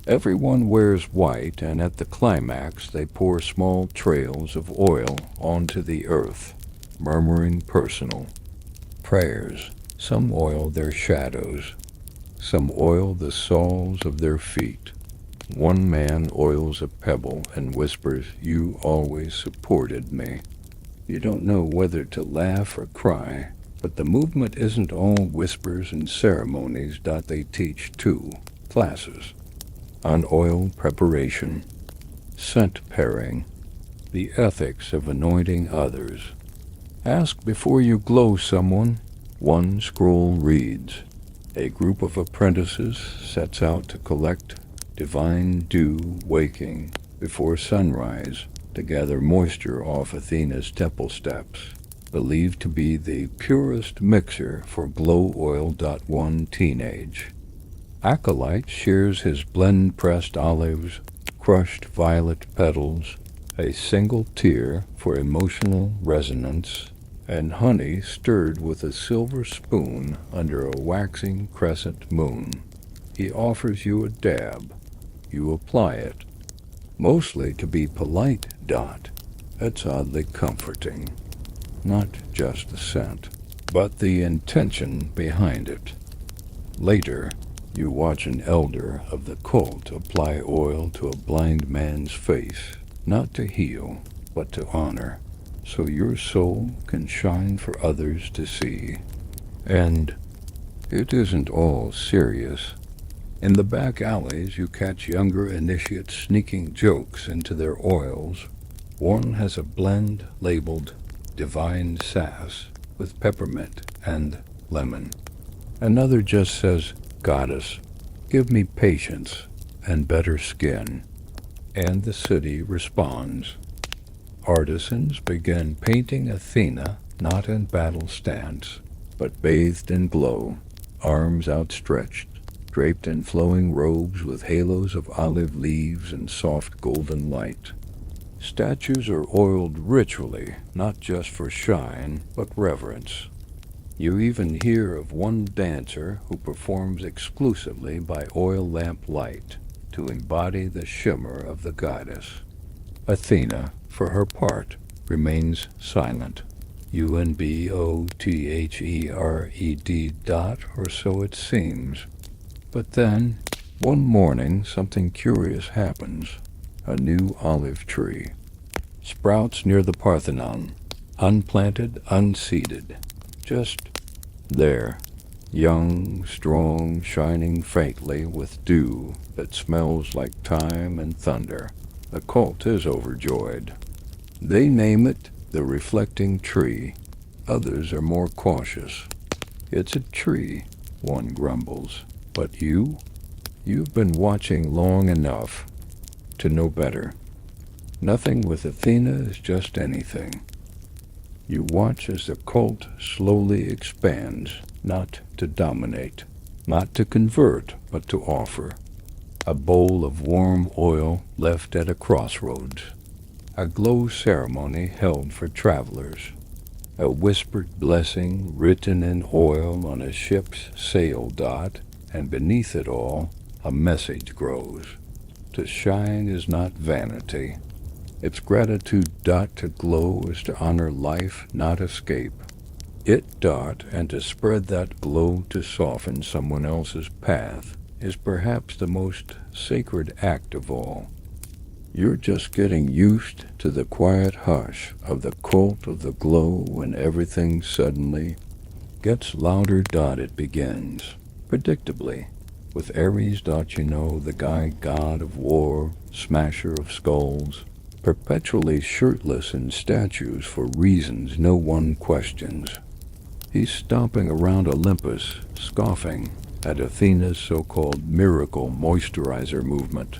Speaker 1: Everyone wears white, and at the climax they pour small trails of oil onto the earth, murmuring personal prayers. Some oil their shadows, some oil the soles of their feet. One man oils a pebble and whispers, you always supported me. You don't know whether to laugh or cry, but the movement isn't all whispers and ceremonies. They teach 2 classes on oil preparation, scent pairing, the ethics of anointing others. Ask before you glow someone. One scroll reads, a group of apprentices sets out to collect divine dew waking before sunrise to gather moisture off Athena's temple steps, believed to be the purest mixer for glow oil. One teenage acolyte shares his blend-pressed olives, crushed violet petals, a single tear for emotional resonance, and honey stirred with a silver spoon under a waxing crescent moon. He offers you a dab. You apply it, mostly to be polite. That's oddly comforting. Not just the scent, but the intention behind it. Later, you watch an elder of the cult apply oil to a blind man's face, not to heal, but to honor, so your soul can shine for others to see. And it isn't all serious. In the back alleys, you catch younger initiates sneaking jokes into their oils. One has a blend labeled Divine Sass with peppermint and lemon. Another just says, Goddess, give me patience and better skin. And the city responds. Artisans begin painting Athena, not in battle stance, but bathed in glow, arms outstretched, draped in flowing robes with halos of olive leaves and soft golden light. Statues are oiled ritually, not just for shine, but reverence. You even hear of one dancer who performs exclusively by oil lamp light to embody the shimmer of the goddess. Athena, for her part, remains silent. UNBOTHERED. Or so it seems. But then, one morning, something curious happens. A new olive tree sprouts near the Parthenon, unplanted, unseeded, just there, young, strong, shining faintly with dew that smells like thyme and thunder. The cult is overjoyed. They name it the reflecting tree. Others are more cautious. It's a tree, one grumbles. But you've been watching long enough to know better. Nothing with Athena is just anything. You watch as the cult slowly expands, not to dominate, not to convert, but to offer. A bowl of warm oil left at a crossroads. A glow ceremony held for travelers. A whispered blessing written in oil on a ship's sail. And beneath it all, a message grows. To shine is not vanity. It's gratitude. To glow is to honor life, not escape. And to spread that glow to soften someone else's path is perhaps the most sacred act of all. You're just getting used to the quiet hush of the cult of the glow when everything suddenly gets louder. It begins, predictably, with Ares. The guy god of war, smasher of skulls, perpetually shirtless in statues for reasons no one questions. He's stomping around Olympus, scoffing at Athena's so-called miracle moisturizer movement.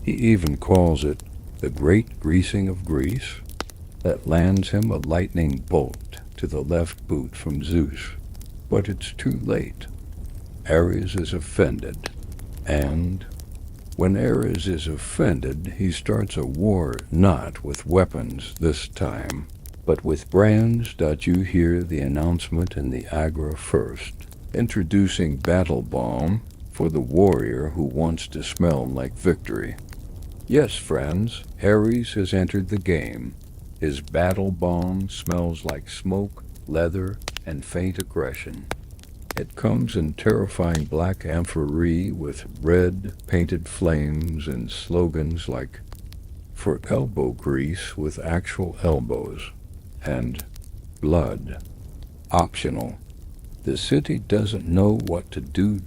Speaker 1: He even calls it the great greasing of Greece that lands him a lightning bolt to the left boot from Zeus. But it's too late. Ares is offended, and when Ares is offended, he starts a war not with weapons this time, but with brands. You hear the announcement in the Agra first, introducing battle balm for the warrior who wants to smell like victory. Yes, friends, Ares has entered the game. His battle balm smells like smoke, leather, and faint aggression. It comes in terrifying black amphorae with red painted flames and slogans like, "For elbow grease with actual elbows," and "Blood, optional." The city doesn't know what to do.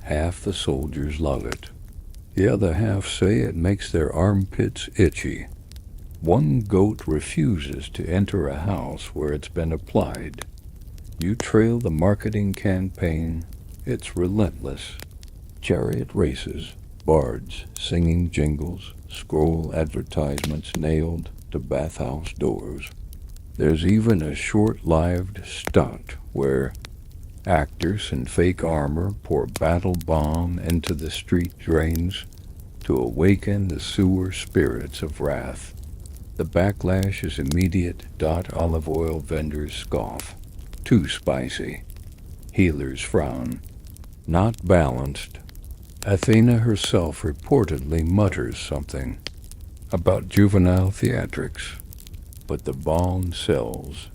Speaker 1: Half the soldiers love it. The other half say it makes their armpits itchy. One goat refuses to enter a house where it's been applied. You trail the marketing campaign, it's relentless. Chariot races, bards singing jingles, scroll advertisements nailed to bathhouse doors. There's even a short-lived stunt where actors in fake armor pour battle bomb into the street drains to awaken the sewer spirits of wrath. The backlash is immediate. Olive oil vendors scoff. Too spicy. Healers frown. Not balanced. Athena herself reportedly mutters something about juvenile theatrics, but the balm sells.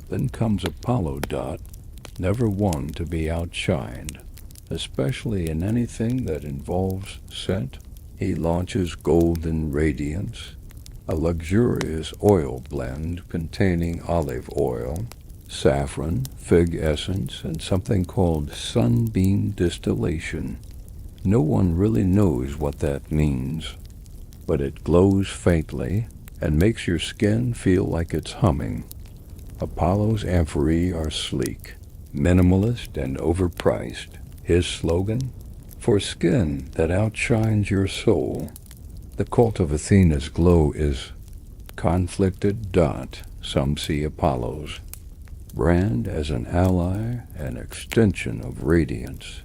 Speaker 1: Then comes Apollo. Never one to be outshined, especially in anything that involves scent. He launches Golden Radiance, a luxurious oil blend containing olive oil, saffron, fig essence, and something called sunbeam distillation. No one really knows what that means, but it glows faintly and makes your skin feel like it's humming. Apollo's amphorae are sleek, minimalist, and overpriced. His slogan? For skin that outshines your soul. The cult of Athena's glow is conflicted. Some see Apollo's brand as an ally and extension of radiance.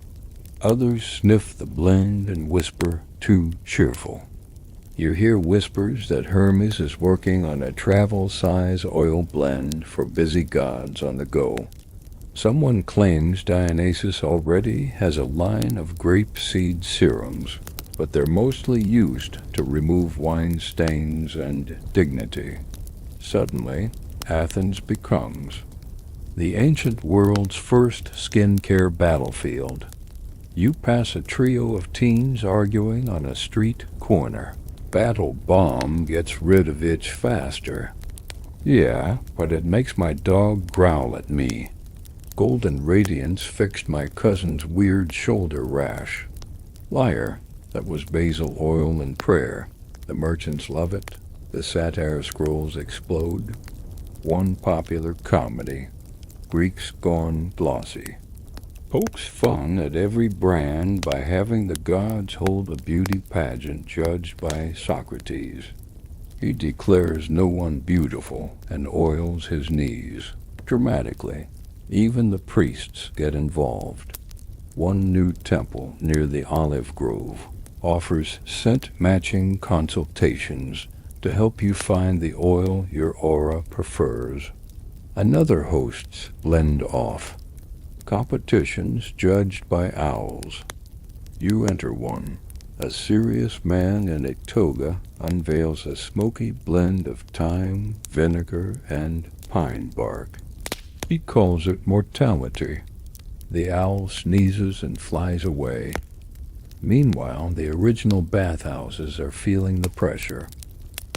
Speaker 1: Others sniff the blend and whisper, too cheerful. You hear whispers that Hermes is working on a travel-size oil blend for busy gods on the go. Someone claims Dionysus already has a line of grape seed serums, but they're mostly used to remove wine stains and dignity. Suddenly, Athens becomes the ancient world's first skincare battlefield. You pass a trio of teens arguing on a street corner. Battle bomb gets rid of itch faster. Yeah, but it makes my dog growl at me. Golden Radiance fixed my cousin's weird shoulder rash. Liar, that was basil oil and prayer. The merchants love it. The satire scrolls explode. One popular comedy. Greeks gone glossy. Pokes fun at every brand by having the gods hold a beauty pageant judged by Socrates. He declares no one beautiful and oils his knees. Dramatically, even the priests get involved. One new temple near the olive grove offers scent-matching consultations to help you find the oil your aura prefers. Another hosts blend off. Competitions judged by owls. You enter one. A serious man in a toga unveils a smoky blend of thyme, vinegar, and pine bark. He calls it mortality. The owl sneezes and flies away. Meanwhile, the original bathhouses are feeling the pressure.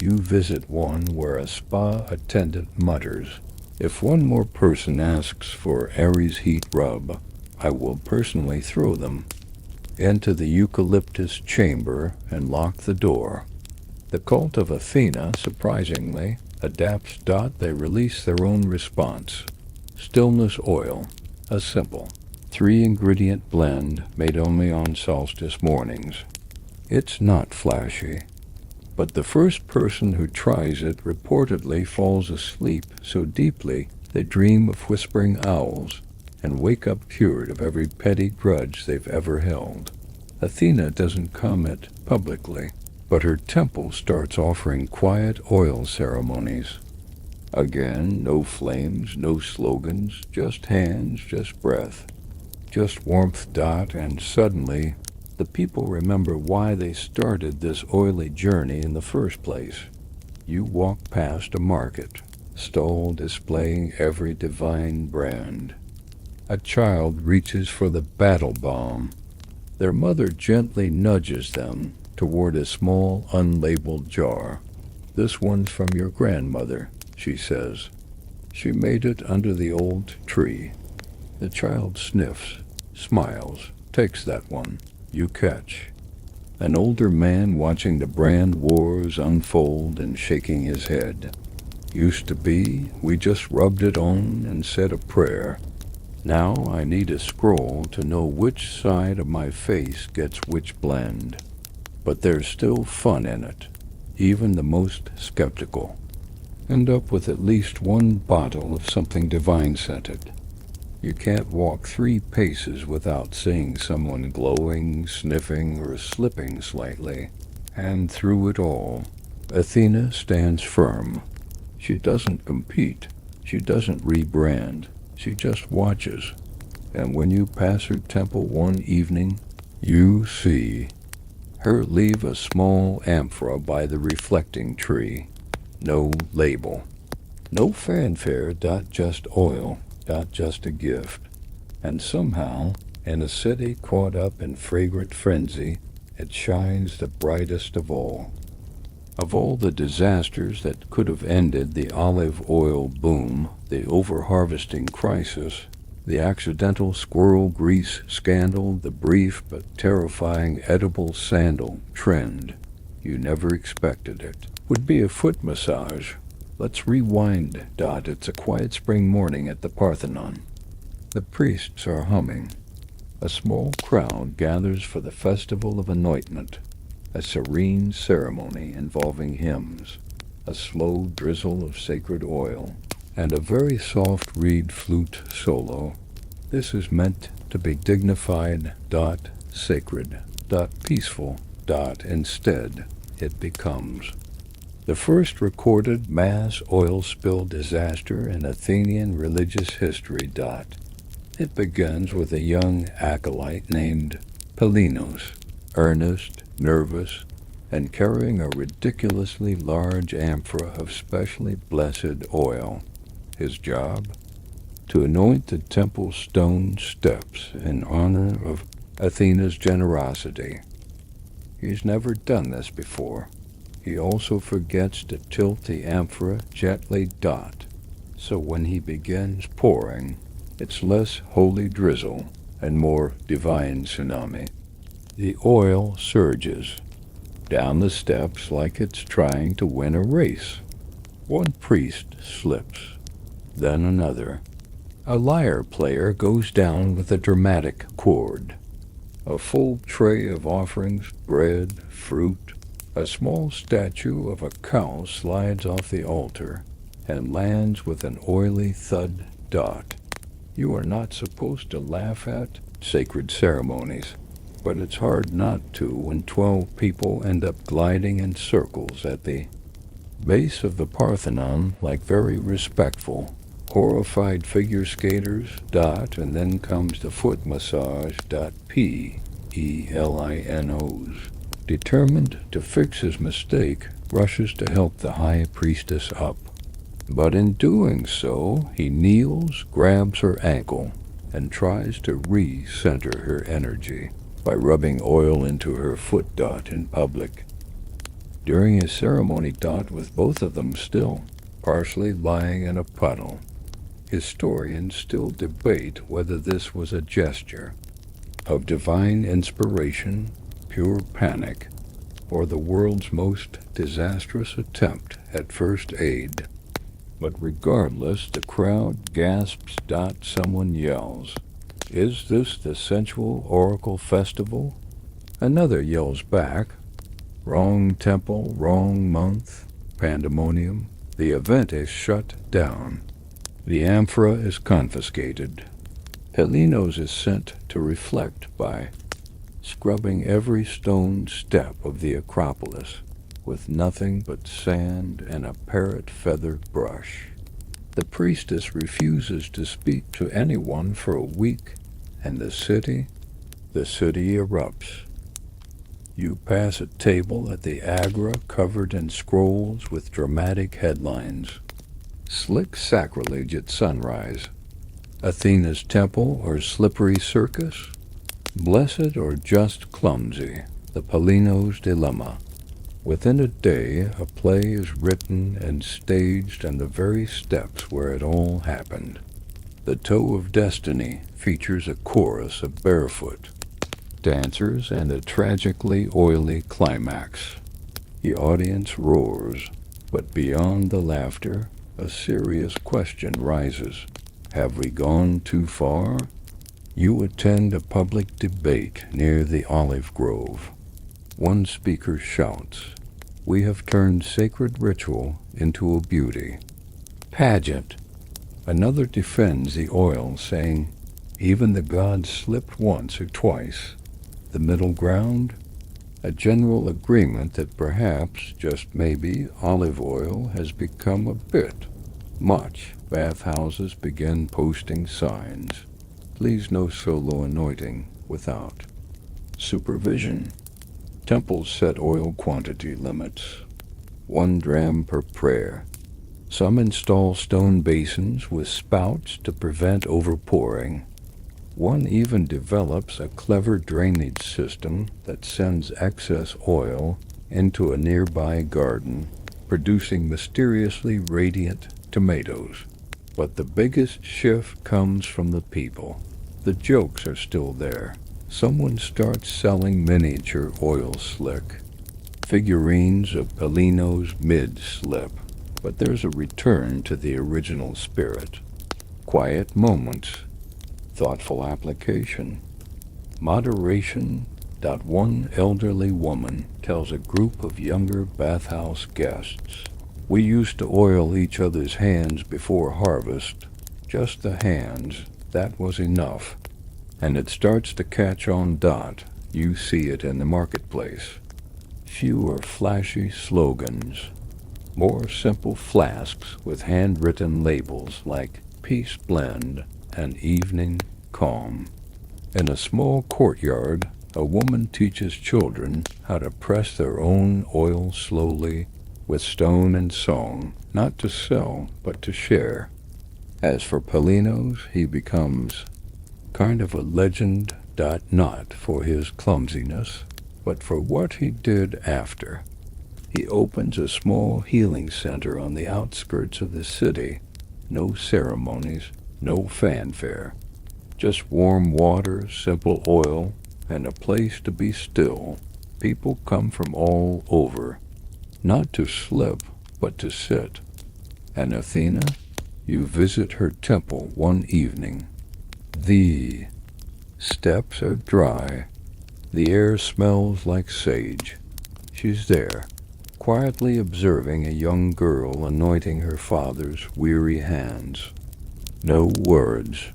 Speaker 1: You visit one where a spa attendant mutters, "If one more person asks for Ares heat rub, I will personally throw them into the eucalyptus chamber and lock the door." The cult of Athena, surprisingly, adapts. They release their own response. Stillness oil, a simple 3-ingredient blend made only on solstice mornings. It's not flashy, but the first person who tries it reportedly falls asleep so deeply they dream of whispering owls and wake up cured of every petty grudge they've ever held. Athena doesn't comment publicly, but her temple starts offering quiet oil ceremonies. Again, no flames, no slogans, just hands, just breath, just warmth. And suddenly, the people remember why they started this oily journey in the first place. You walk past a market, stall displaying every divine brand. A child reaches for the battle bomb. Their mother gently nudges them toward a small, unlabeled jar. "This one's from your grandmother," she says. "She made it under the old tree." The child sniffs, smiles, takes that one. You catch an older man watching the brand wars unfold and shaking his head. "Used to be, we just rubbed it on and said a prayer. Now I need a scroll to know which side of my face gets which blend. But there's still fun in it. Even the most skeptical end up with at least one bottle of something divine-scented. You can't walk 3 paces without seeing someone glowing, sniffing, or slipping slightly. And through it all, Athena stands firm. She doesn't compete. She doesn't rebrand. She just watches. And when you pass her temple one evening, you see her leave a small amphora by the reflecting tree. No label. No fanfare. Just oil. Just a gift. And somehow, in a city caught up in fragrant frenzy, it shines the brightest of all. Of all the disasters that could have ended the olive oil boom, the overharvesting crisis, the accidental squirrel grease scandal, the brief but terrifying edible sandal trend, you never expected it, would be a foot massage. Let's rewind. It's a quiet spring morning at the Parthenon. The priests are humming. A small crowd gathers for the festival of anointment, a serene ceremony involving hymns, a slow drizzle of sacred oil, and a very soft reed flute solo. This is meant to be dignified, sacred, peaceful. Instead, it becomes the first recorded mass oil spill disaster in Athenian religious history. It begins with a young acolyte named Pelinos, earnest, nervous, and carrying a ridiculously large amphora of specially blessed oil. His job? To anoint the temple stone steps in honor of Athena's generosity. He's never done this before. He also forgets to tilt the amphora gently. So when he begins pouring, it's less holy drizzle and more divine tsunami. The oil surges down the steps like it's trying to win a race. One priest slips, then another. A lyre player goes down with a dramatic chord. A full tray of offerings, bread, fruit. A small statue of a cow slides off the altar and lands with an oily thud. You are not supposed to laugh at sacred ceremonies, but it's hard not to when 12 people end up gliding in circles at the base of the Parthenon like very respectful, horrified figure skaters. And then comes the foot massage. Pelinos. Determined to fix his mistake, rushes to help the high priestess up. But in doing so, he kneels, grabs her ankle, and tries to re-center her energy by rubbing oil into her foot. In public. During his ceremony. With both of them still partially lying in a puddle. Historians still debate whether this was a gesture of divine inspiration, pure panic, or the world's most disastrous attempt at first aid. But regardless, the crowd gasps. Someone yells, "Is this the sensual oracle festival?" Another yells back, "Wrong temple, wrong month." Pandemonium. The event is shut down. The amphora is confiscated. Helenos is sent to reflect by scrubbing every stone step of the Acropolis with nothing but sand and a parrot feather brush. The priestess refuses to speak to anyone for a week, and the city erupts. You pass a table at the Agra covered in scrolls with dramatic headlines. Slick sacrilege at sunrise. Athena's temple or slippery circus? Blessed or just clumsy? The Palino's dilemma. Within a day, a play is written and staged on the very steps where it all happened. The Toe of Destiny features a chorus of barefoot dancers and a tragically oily climax. The audience roars, but beyond the laughter, a serious question rises. Have we gone too far? You attend a public debate near the olive grove. One speaker shouts, "We have turned sacred ritual into a beauty pageant." Another defends the oil, saying, "Even the gods slipped once or twice." The middle ground? A general agreement that perhaps, just maybe, olive oil has become a bit much. Bathhouses begin posting signs. Please no solo anointing without supervision. Temples set oil quantity limits. 1 dram per prayer. Some install stone basins with spouts to prevent overpouring. One even develops a clever drainage system that sends excess oil into a nearby garden, producing mysteriously radiant tomatoes. But the biggest shift comes from the people. The jokes are still there. Someone starts selling miniature oil slick, figurines of Palino's mid-slip. But there's a return to the original spirit. Quiet moments, thoughtful application, moderation. One elderly woman tells a group of younger bathhouse guests, "We used to oil each other's hands before harvest, just the hands, that was enough." And it starts to catch on. You see it in the marketplace. Fewer flashy slogans, more simple flasks with handwritten labels like Peace Blend and Evening Calm. In a small courtyard, a woman teaches children how to press their own oil slowly with stone and song, not to sell, but to share. As for Palino's, he becomes kind of a legend. Not for his clumsiness, but for what he did after. He opens a small healing center on the outskirts of the city. No ceremonies, no fanfare. Just warm water, simple oil, and a place to be still. People come from all over, not to slip, but to sit. And Athena, you visit her temple one evening. The steps are dry. The air smells like sage. She's there, quietly observing a young girl anointing her father's weary hands. No words,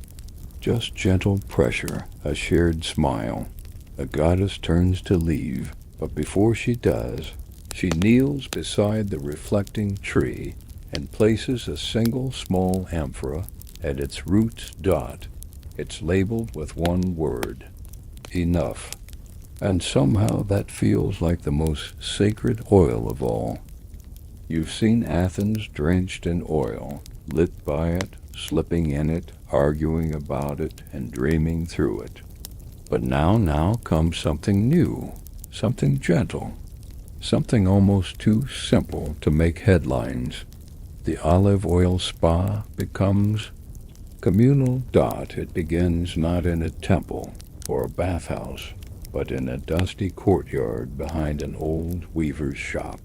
Speaker 1: just gentle pressure, a shared smile. The goddess turns to leave, but before she does, she kneels beside the reflecting tree and places a single small amphora at its roots. It's labeled with one word, enough. And somehow that feels like the most sacred oil of all. You've seen Athens drenched in oil, lit by it, slipping in it, arguing about it, and dreaming through it. But now comes something new, something gentle, something almost too simple to make headlines. The olive oil spa becomes communal. It begins not in a temple or a bathhouse, but in a dusty courtyard behind an old weaver's shop.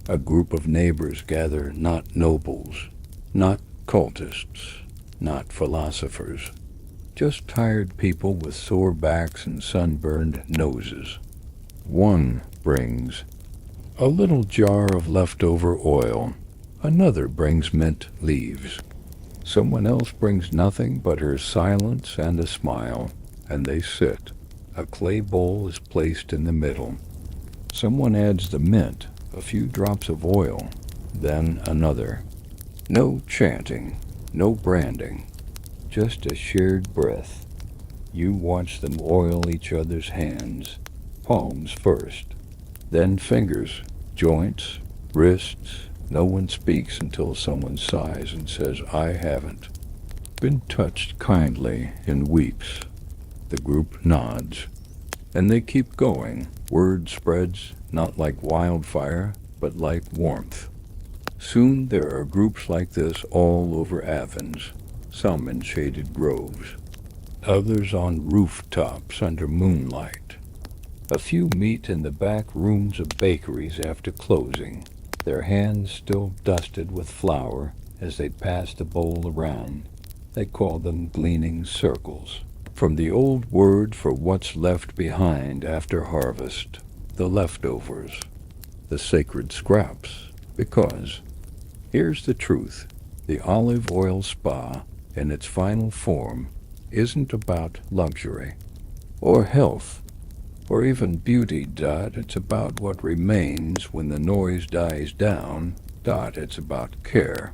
Speaker 1: A group of neighbors gather, not nobles, Not cultists, not philosophers, just tired people with sore backs and sunburned noses. One brings a little jar of leftover oil. Another brings mint leaves. Someone else brings nothing but her silence and a smile, and they sit. A clay bowl is placed in the middle. Someone adds the mint, a few drops of oil, then another. No chanting, no branding, just a shared breath. You watch them oil each other's hands, palms first, then fingers, joints, wrists. No one speaks until someone sighs and says, "I haven't been touched kindly in weeks." The group nods, and they keep going. Word spreads, not like wildfire, but like warmth. Soon there are groups like this all over Athens, some in shaded groves, others on rooftops under moonlight. A few meet in the back rooms of bakeries after closing, their hands still dusted with flour as they pass the bowl around. They call them gleaning circles, from the old word for what's left behind after harvest, the leftovers, the sacred scraps, because here's the truth. The olive oil spa, in its final form, isn't about luxury, or health, or even beauty. It's about what remains when the noise dies down. It's about care.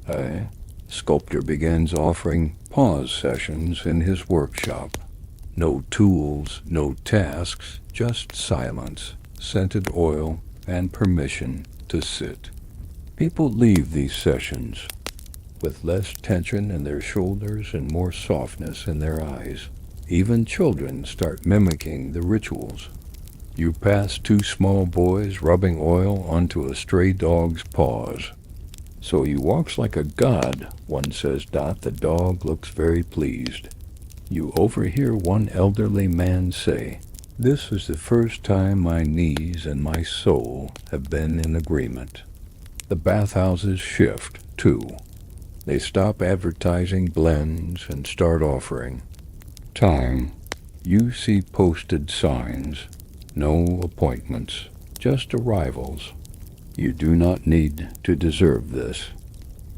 Speaker 1: A sculptor begins offering pause sessions in his workshop. No tools, no tasks, just silence, scented oil, and permission to sit. People leave these sessions with less tension in their shoulders and more softness in their eyes. Even children start mimicking the rituals. You pass two small boys rubbing oil onto a stray dog's paws. "So he walks like a god," one says. The dog looks very pleased. You overhear one elderly man say, "This is the first time my knees and my soul have been in agreement." The bathhouses shift, too. They stop advertising blends and start offering time. You see posted signs. No appointments, just arrivals. You do not need to deserve this.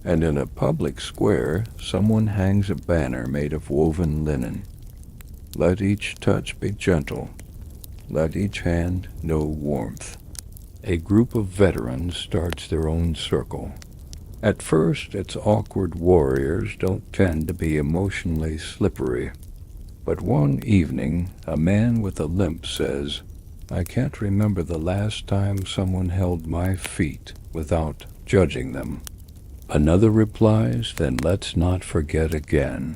Speaker 1: And in a public square, someone hangs a banner made of woven linen. Let each touch be gentle. Let each hand know warmth. A group of veterans starts their own circle. At first, its awkward warriors don't tend to be emotionally slippery. But one evening, a man with a limp says, "I can't remember the last time someone held my feet without judging them." Another replies, "Then let's not forget again."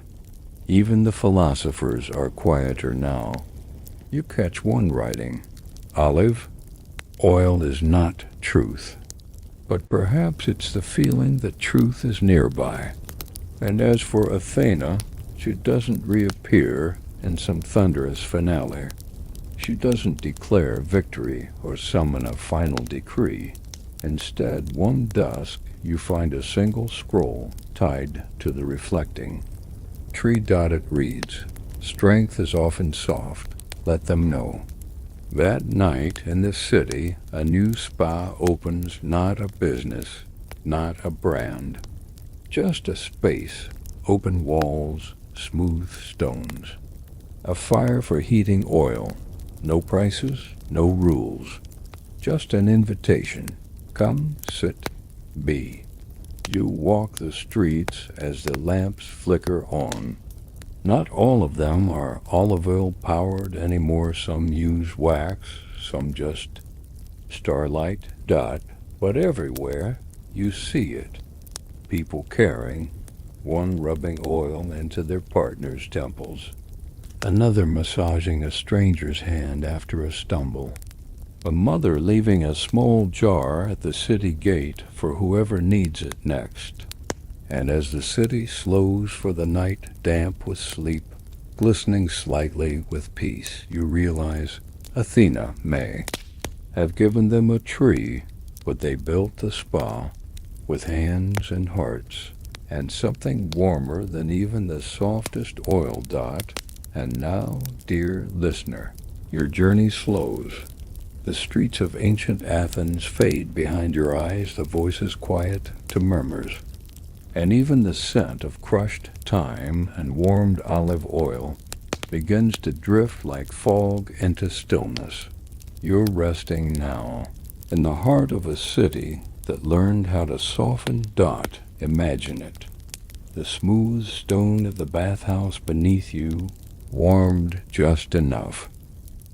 Speaker 1: Even the philosophers are quieter now. You catch one writing, "Olive oil is not truth." But perhaps it's the feeling that truth is nearby. And as for Athena, she doesn't reappear in some thunderous finale. She doesn't declare victory or summon a final decree. Instead, one dusk, you find a single scroll tied to the reflecting tree. It reads, "Strength is often soft. Let them know." That night in the city, a new spa opens, not a business, not a brand, just a space, open walls, smooth stones. A fire for heating oil. No prices, no rules. Just an invitation. Come, sit, be. You walk the streets as the lamps flicker on. Not all of them are olive oil powered anymore. Some use wax, some just starlight. But everywhere you see it. People caring, one rubbing oil into their partner's temples, another massaging a stranger's hand after a stumble, a mother leaving a small jar at the city gate for whoever needs it next. And as the city slows for the night, damp with sleep, glistening slightly with peace, you realize Athena may have given them a tree, but they built the spa with hands and hearts, and something warmer than even the softest oil dot. And now, dear listener, your journey slows. The streets of ancient Athens fade behind your eyes, the voices quiet to murmurs, and even the scent of crushed thyme and warmed olive oil begins to drift like fog into stillness. You're resting now, in the heart of a city that learned how to soften dot. Imagine it. The smooth stone of the bathhouse beneath you, warmed just enough.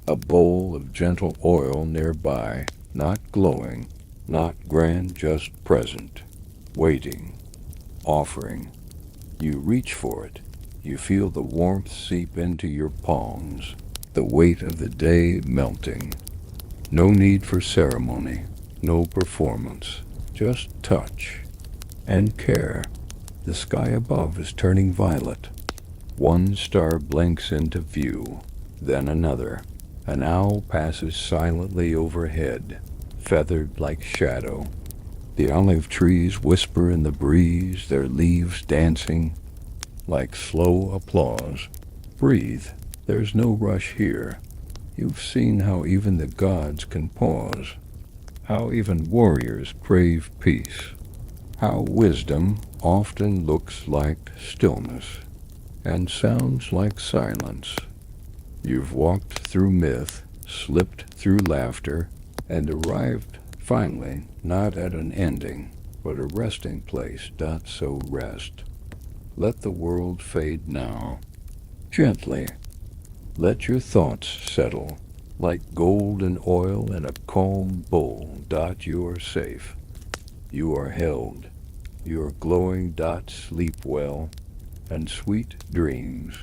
Speaker 1: A bowl of gentle oil nearby, not glowing, not grand, just present, waiting, offering. You reach for it. You feel the warmth seep into your palms, the weight of the day melting. No need for ceremony, no performance, just touch and care. The sky above is turning violet. One star blinks into view, then another. An owl passes silently overhead, feathered like shadow. The olive trees whisper in the breeze, their leaves dancing like slow applause. Breathe. There's no rush here. You've seen how even the gods can pause, how even warriors crave peace, how wisdom often looks like stillness and sounds like silence. You've walked through myth, slipped through laughter, and arrived finally not at an ending, but a resting place. So rest. Let the world fade now, gently. Let your thoughts settle, like gold and oil in a calm bowl. You are safe. You are held. Your glowing dots sleep well, and sweet dreams.